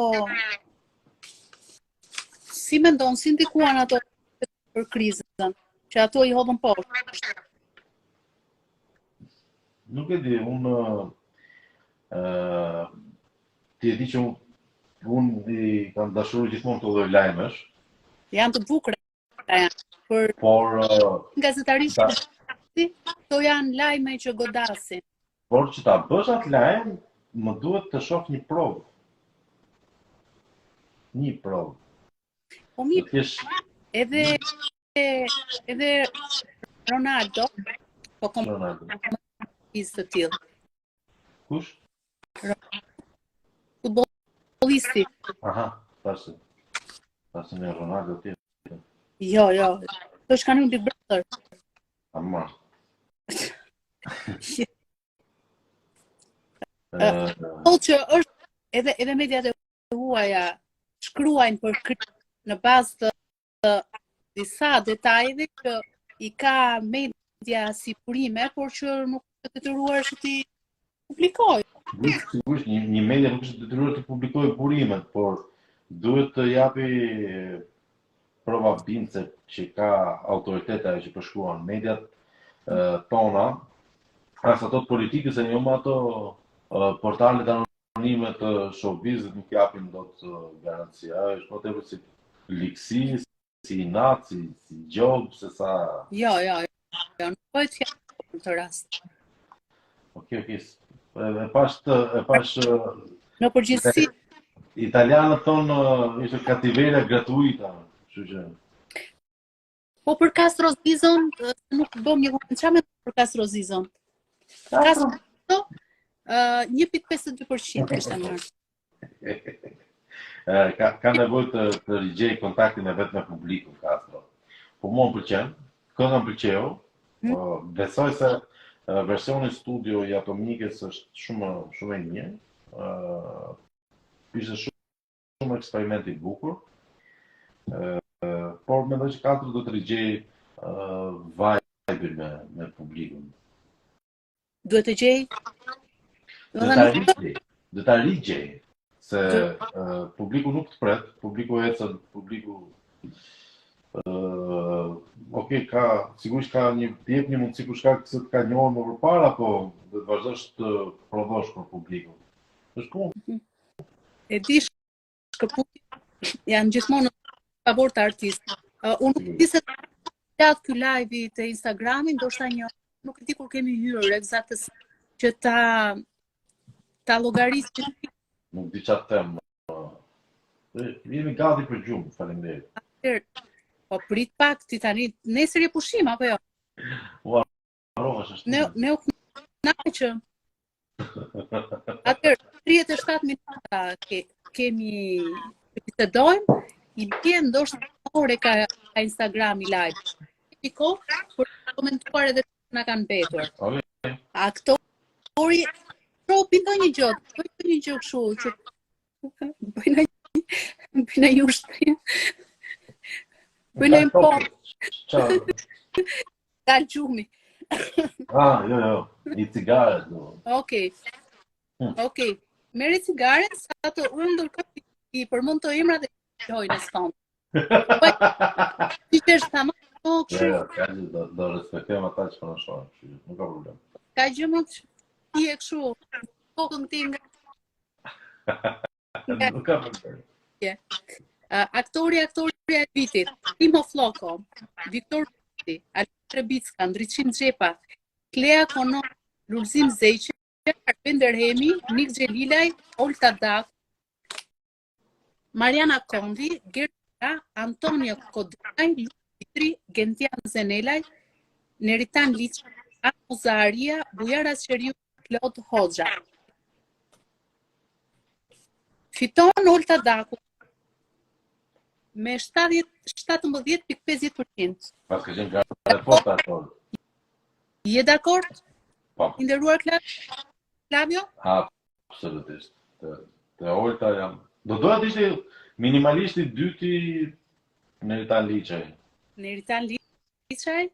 si mendon, si ndikuan ato për krizën, që ato i hodhën poshtë? Nuk e di, unë ti e di që unë i kam dashur gjithmonë të lloj lajmesh. Janë të bukura, por gazetarishtë to janë lajme që godasin. Por që ta bësh atë lajm, më duhet të shoh një provë. Një provë. Po mirë, edhe Ronaldo, po të tillë. Kush? Futbollisti. Aha, pasi me Ronaldo tjetër. Jo, to shka në Big Brother. Ama. Po që është edhe mediat e huaja shkruajnë për krizën në bazë disa detajeve që i ka media si burime, por që nuk është detyruar që ti publikoj. Sigurisht, një media nuk është detyruar të publikojë burimet, por duhet të japi prova bindse që ka autoritet ajo që përshkruan mediat tona, as ato të politikës e jo më ato portalet anonime të showbizit nuk japin dot garanci. Ajo është më tepër si ligësi, si inat, si gjob, se sa... Jo, nuk bëhet fjalë në këtë rast. Okej. E pash Në përgjithësi italianët thonë ishte kativera gratuita, kështu që po për Castro Zizon nuk bëm një koment çamë për Castro Zizon. Castro 1.52% kishte marrë. Ka nevojë të rigjej kontaktin e vet me publikun Castro. Po mua më pëlqen, kënga më pëlqeu, besoj se versioni studio i Atomikës është shumë i mirë. Ishte shumë eksperiment i bukur. Por mendoj që Castro do të rigjej vibe-in me publikun. Duhet të gjej? Do ta rigjej, se publiku nuk të pret, publiku ecën, publiku sigurisht ka jep një mundësi për shkak se të ka njohur më përpara, po do të vazhdosh të prodhosh për publikun. Është punë. E di shkëputjet janë gjithmonë në favor të artistit. Unë nuk di se gjatë ky live të Instagramit, ndoshta nuk e di kur kemi hyrë eksaktësisht që ta llogarisim. Nuk di çfarë them. Jemi gati për gjumë, faleminderit. Po prit pak ti tani, nesër je pushim apo jo? Ne u kënaqë. Atëherë 37 minuta kemi bisedojmë, i bie ndoshta ore ka Instagrami live. Kemi kohë për të komentuar edhe na kanë mbetur. Aktori bëjnë një gjë kështu që bëjnë një ushtri. Bëjnë një po. Dal gjumi. Jo. I cigaret. Okej. Merri cigaren sa të undër i përmend të emrat e hojnë në ston. Ti kesh tamam kështu. Do respektojmë ata që kanë shohën, nuk ka problem. Ka gjë më të ti e kështu. Kokën ti nga nuk ka problem. Aktori e vitit, Timo Floko, Viktor Buti, Alin Trebicka, Ndriçim Xhepa, Klea Konon, Lulzim Zeqe, Arpender Hemi, Nik Xhelilaj, Olta Dak, Mariana Kondi, Gerda, Antonio Kodaj, Lutri, Gentian Zenelaj, Neritan Liç, Amuzaria, Bujara Qeriu, Klod Hoxha. Fiton Olta Daku me 17.50%. Pas ka qenë gati forta ato. Je dakord? Po. I nderuar Klavio? Absolutisht. Te Olta jam. Do doja të ishte minimalisht i dyti Neritan Liçaj. Neritan Liçaj?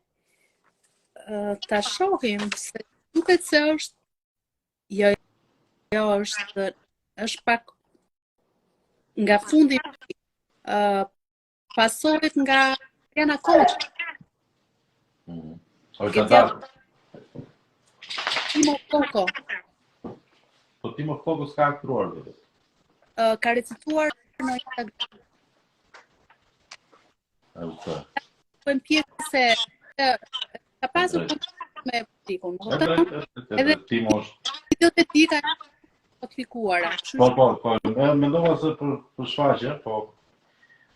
Ta shohim se duket se është është pak nga fundi pasohet nga Jana Koç. Timo Floko. Po Timo Floko s'ka aktruar vetë. Ka recituar në Instagram. Po pjesë ka pasur me publikun. Edhe Timo është. Videot e tij kanë klikuara. Po, mendova se për shfaqje, po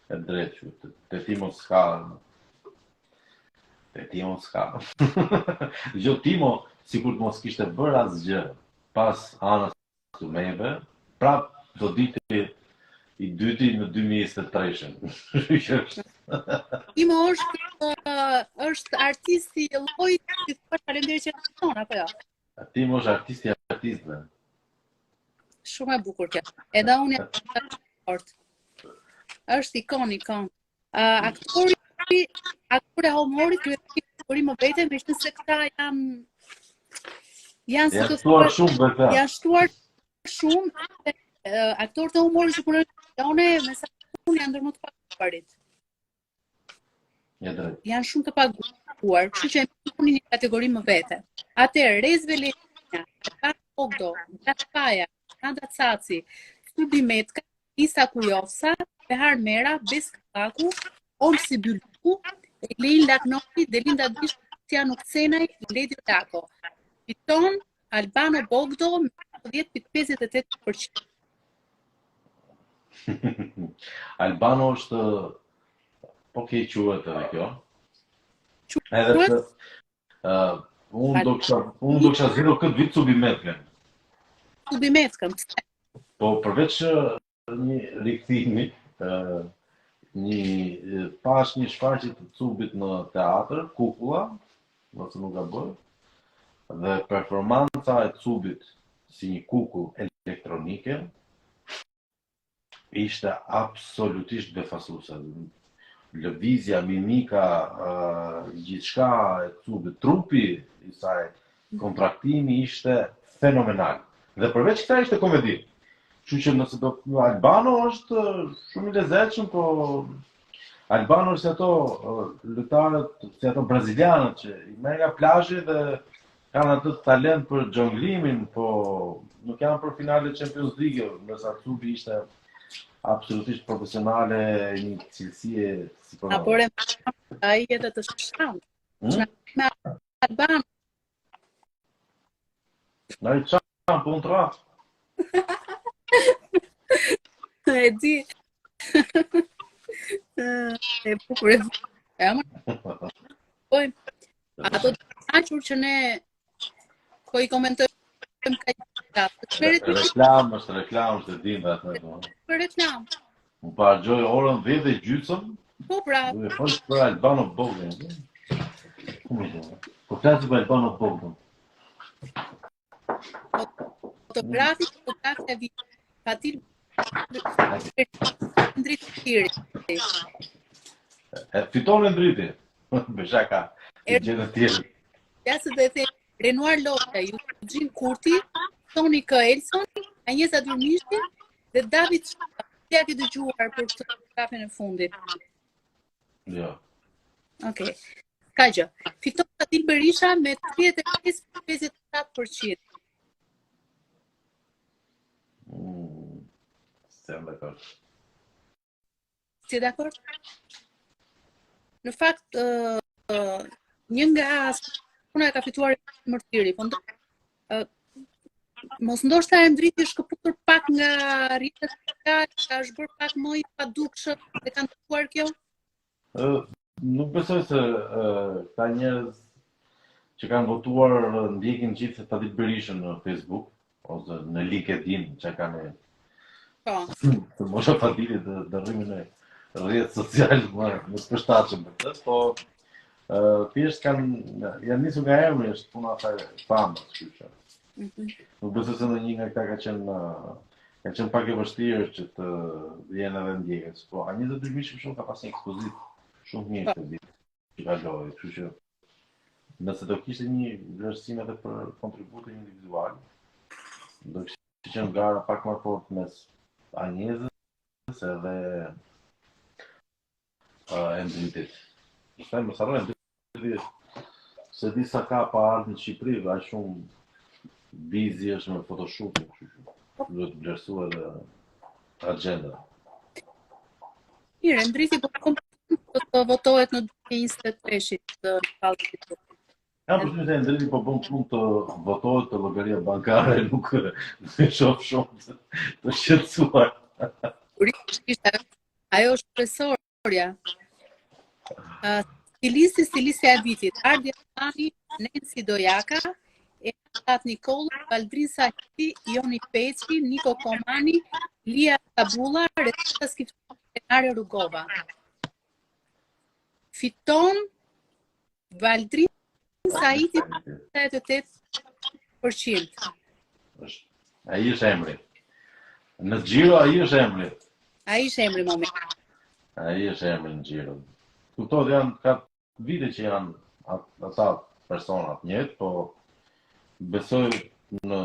e drejtë që te Timo s'ka. Jo, Timo, sikur të mos kishte bërë asgjë pas Anës Sulejve, prap do ditë i dyti në 2023-shën. Timo është artisti i llojit që faleminderit që ton apo jo? Timo është artisti i artistëve. Shumë e bukur kjo. Edhe unë jam dakord. Është ikon. Aktorë humorit kryesisht më vete, me që se këta janë si të shtuar shumë vetë. janë shtuar shumë, aktorët e humorit që punojnë në televizione, me sa unë janë ndër më të paguarit. Janë shumë të paguar, kështu që e punin një kategori më vete. Atëherë, Rez Velenia, Pat Bogdo, Gaspaja, Nanda Caci, Studi Metka, Isa Kujovsa, Behar Mera, Besk Paku, Olsi Bylku, Elin Laknoti, Delinda Dish, Tiano Ksenaj, Ledi Lako. Fiton Albano Bogdo me 10.58%. Albano është po ke quhet edhe kjo. Edhe unë do kisha zgjedhur këtë vit Subimetkën. Subimetkën. Po përveç një rikthimi, pash një shfaqje të Cubit në teatr, Kukulla, nëse nuk gaboj, dhe performanca e Cubit si një kukull elektronike ishte absolutisht befasuese. Lëvizja, mimika, gjithçka e Cubit, trupi i saj, kontraktimi ishte fenomenal. Dhe përveç këta ishte komedi. Kështu që nëse do Albano është shumë i lezetshëm, po Albano është si ato lojtarët, si ato brazilianët që i merr nga plazhi dhe kanë atë talent për xhonglimin, po nuk janë për finale Champions League, ndërsa Cubi ishte absolutisht profesionale, një cilësie si për... Por ai edhe të shkam. Me Albano. Na i çam po untra. E di. E bukur e po ato të haqur që ne po i komentojmë ka reklam është e dim atë. Për reklam. Më pargjoj orën 10:30. Po pra. Do të fol për Albano Bogdan. Po flasë për Albano Bogdan. Fotografi e vitit. Fatil Ndriti Tiri. Fiton Ndriti. Beshaka. Gjë të tjerë. Ja se dhe the Renoir Lota, Eugene Kurti, Toni Elson, Anjeza Durmishti dhe David Shka ke dëgjuar për këtë fotografin e fundit. Jo. Okej. Ka gjë. Fiton Fatil Berisha me 35.57%. Jam dakord. Si dakord? Në fakt, një nga puna e ka fituar Mërtiri, po mos ndoshta e Ndriti është shkëputur pak nga rritët ka është bërë pak më i padukshëm dhe kanë tuar kjo? Nuk besoj se ka njerëz që kanë votuar ndjekin gjithë Fatil Berishën në Facebook ose në LinkedIn, që kanë të mosha Fatilit dhe rrimin e rrjetet sociale më të përshtatshëm për këtë, po thjesht janë nisur nga emri, është puna e famës, kështu që. Nuk besoj se ndonjë nga këta ka qenë pak e vështirë që të vjenë edhe ndjekës, po Anjeza Durmishi shumë ka pasur një ekspozit shumë mirë këtë vit që kaloi, kështu që nëse do kishte një vlerësim edhe për kontributin individual, do kishte qenë gara pak më fort mes Anjezës edhe Ndritit. Më saroj Ndritit, se di sa ka pa ardhur në Shqipëri, aq shumë busy është me photoshooting, kështu që duhet të vlerësoj edhe agenda. Mirë, Ndriti po votohet në 2023-shit të kallësit. Ja, për shumë se Ndriti po bën punë të votohet të llogaria bankare, nuk e shoh shumë të shqetësuar. Ajo është profesorja. Stilistja e vitit, Ardja Tani, Nancy Dojaka, Etat Nikolu, Valdrin Sahiti, Joni Peçi, Niko Komani, Lia Tabula, Reta Skiftenare Rugova. Fiton Valdrin Sahiti 88%. Ai është emri. Në xhiro ai është emri. Ai është emri moment. Ai është emri në Xhiro. Kuptohet janë ka vite që janë ata personat njëjtë, po besoj në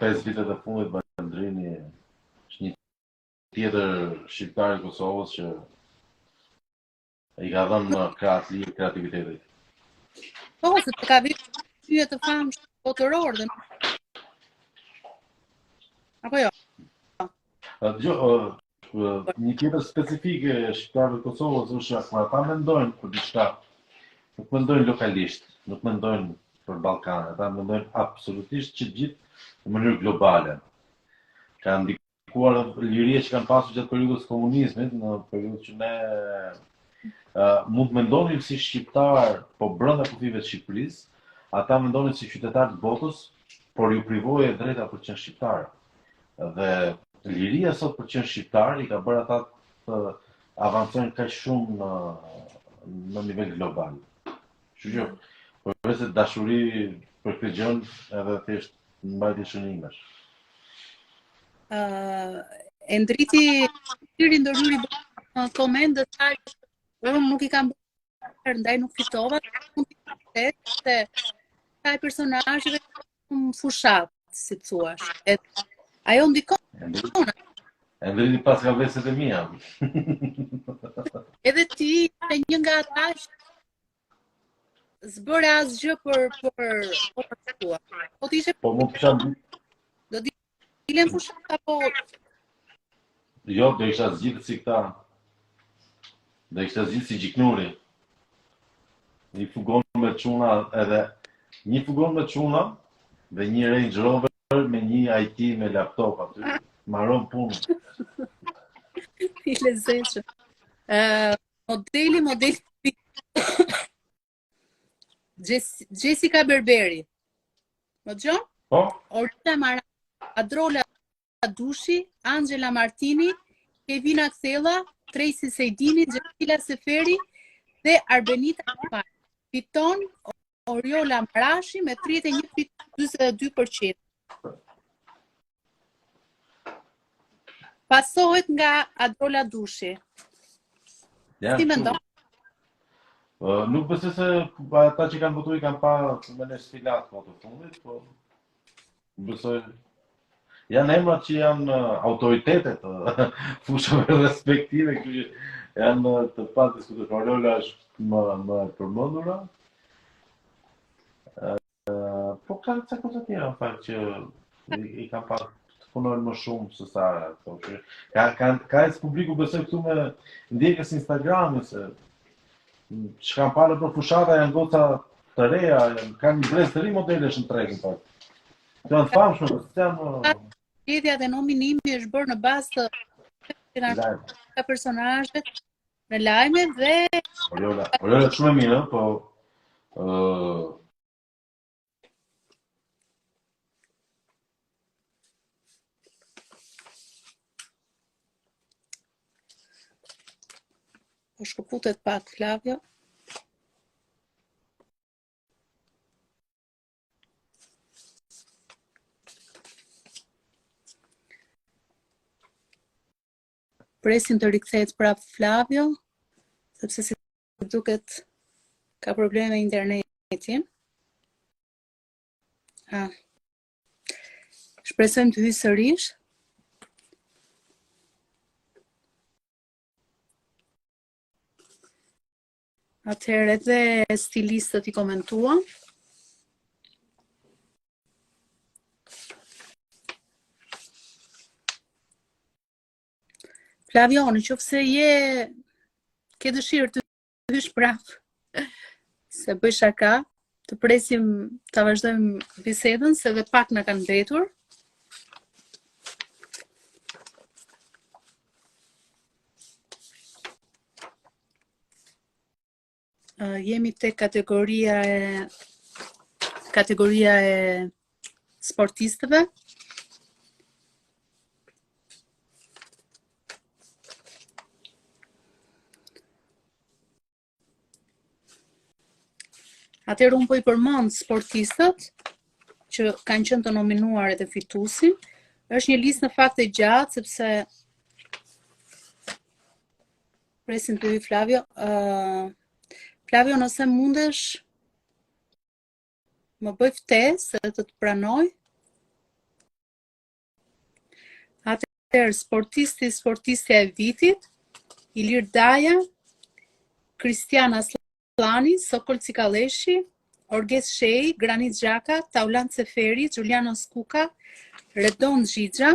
5 vitet e fundit Balendrini është një tjetër shqiptar i Kosovës që i ka dhënë krahas lirë kreativitetit. Po, se të ka vite të famshëm botëror dhe apo jo? Një tjetër specifike e shqiptarëve të Kosovës është kur ata mendojnë për diçka, nuk mendojnë lokalisht, nuk mendojnë për Ballkan, ata mendojnë absolutisht që gjithë në mënyrë globale. Ka ndikuar liria që kanë pasur gjatë periudhës komunizmit, në periudhë që ne mund të mendonin si shqiptar, po brenda kufive të Shqipërisë, ata mendonin si qytetarë të botës, por ju privoje drejta për të qenë shqiptar. Dhe liria sot për të qenë shqiptar i ka bërë ata të avancojnë kaq shumë në nivel global. Kështu që përveç se dashuri për këtë gjë, edhe thjesht mbajtje shënimesh. E ndriti ndërhyri koment dhe tha unë nuk i kam bërë, ndaj nuk fitova, mund të se ka personazheve fushat, si të thuash. Ajo ndikon. Ndriti pas ka veset e mia. Edhe ti e një nga ata që s'bëre asgjë për tua. Po ti ishe po mund të kisha do dilen fushat apo jo, do isha zgjidhur si këta. Do ishte zgjidhur si Gjiknuri. Një fugon me çuna edhe një fugon me çuna dhe një Range Rover me një IT me laptop aty. Maron punë. I lezetshëm. Modeli Jessica Berberi. Më dëgjon? Po? Orita Mara, Adrola Dushi, Angela Martini, Kevina Kthella, Tracy Sejdini, Gjepila Seferi dhe Arbenita Kapari. Fiton Oriola Marashi me 31.42%. Pasohet nga Adrola Dushi. Si mendon? Nuk besoj se ata që kanë votuar kanë pa me në sfilat po të fundit, po besoj janë emrat që janë autoritetet të fushave respektive, që janë të patë diskutuar. Oriola është më e përmendura. Po ka ca kosa tjera në fakt që i kanë pa punojnë më shumë se sa ato. Ka publiku besoj këtu me ndjekës Instagramit se që kanë parë për fushata janë goca të reja, kanë një brez të ri modelesh në treg në fakt. Janë famshme, janë Lidhja dhe nominimi është bërë në bazë të personazhet në lajme dhe Oriola shumë e mirë, po po shkëputet pak Flavio. Presim të rikthehet prap Flavio, sepse si duket ka probleme me internetin. Shpresojmë të hyjë sërish. Atëherë edhe stilistët i komentuan. Flavio, në qoftë se ke dëshirë të hysh prap, se bëj shaka, të presim ta vazhdojmë bisedën, se edhe pak na kanë mbetur. Jemi te kategoria e sportistëve. Atëherë unë po i përmend sportistët që kanë qenë të nominuar edhe fituesin. Është një listë në fakt e gjatë sepse Presim të vi Flavio. Flavio, nëse mundesh, më bëj ftesë se të të pranoj. Atëherë, sportistja e vitit, Ilir Daja, Kristian Aslani, Sokol Cikaleshi, Orges Shej, Granit Xhaka, Taulan Ceferi, Giuliano Skuka, Redon Xhixha,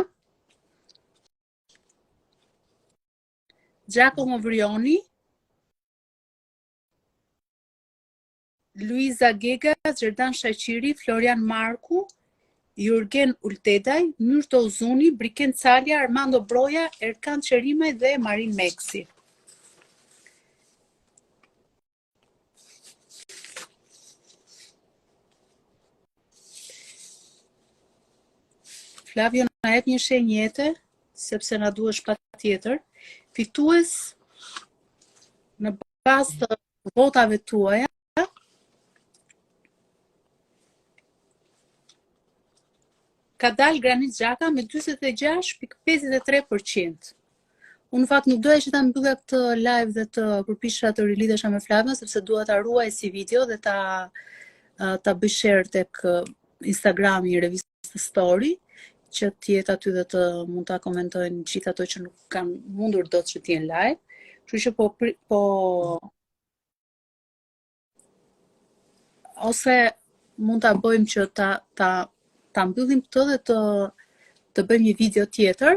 Giacomo Vrioni, Luiza Gega, Xherdan Shaqiri, Florian Marku, Jurgen Ultedaj, Myrto Uzuni, Briken Calja, Armando Broja, Erkan Qerimaj dhe Marin Meksi. Flavio na jep një shenjete, sepse na duhesh patjetër. Fitues në bazë të votave tuaja ka dalë Granit Xhaka me 46.53%. Unë në fakt nuk doja që ta mbyllja këtë live dhe të përpisha të rilidhesha me Flavion, sepse dua ta ruaj si video dhe ta bëj share tek Instagrami i revistës Story, që t'jetë aty dhe të mund ta komentojnë gjithë ato që nuk kanë mundur dot që t'jenë live. Kështu që ose mund ta bëjmë që ta mbyllim këtë dhe të bëjmë një video tjetër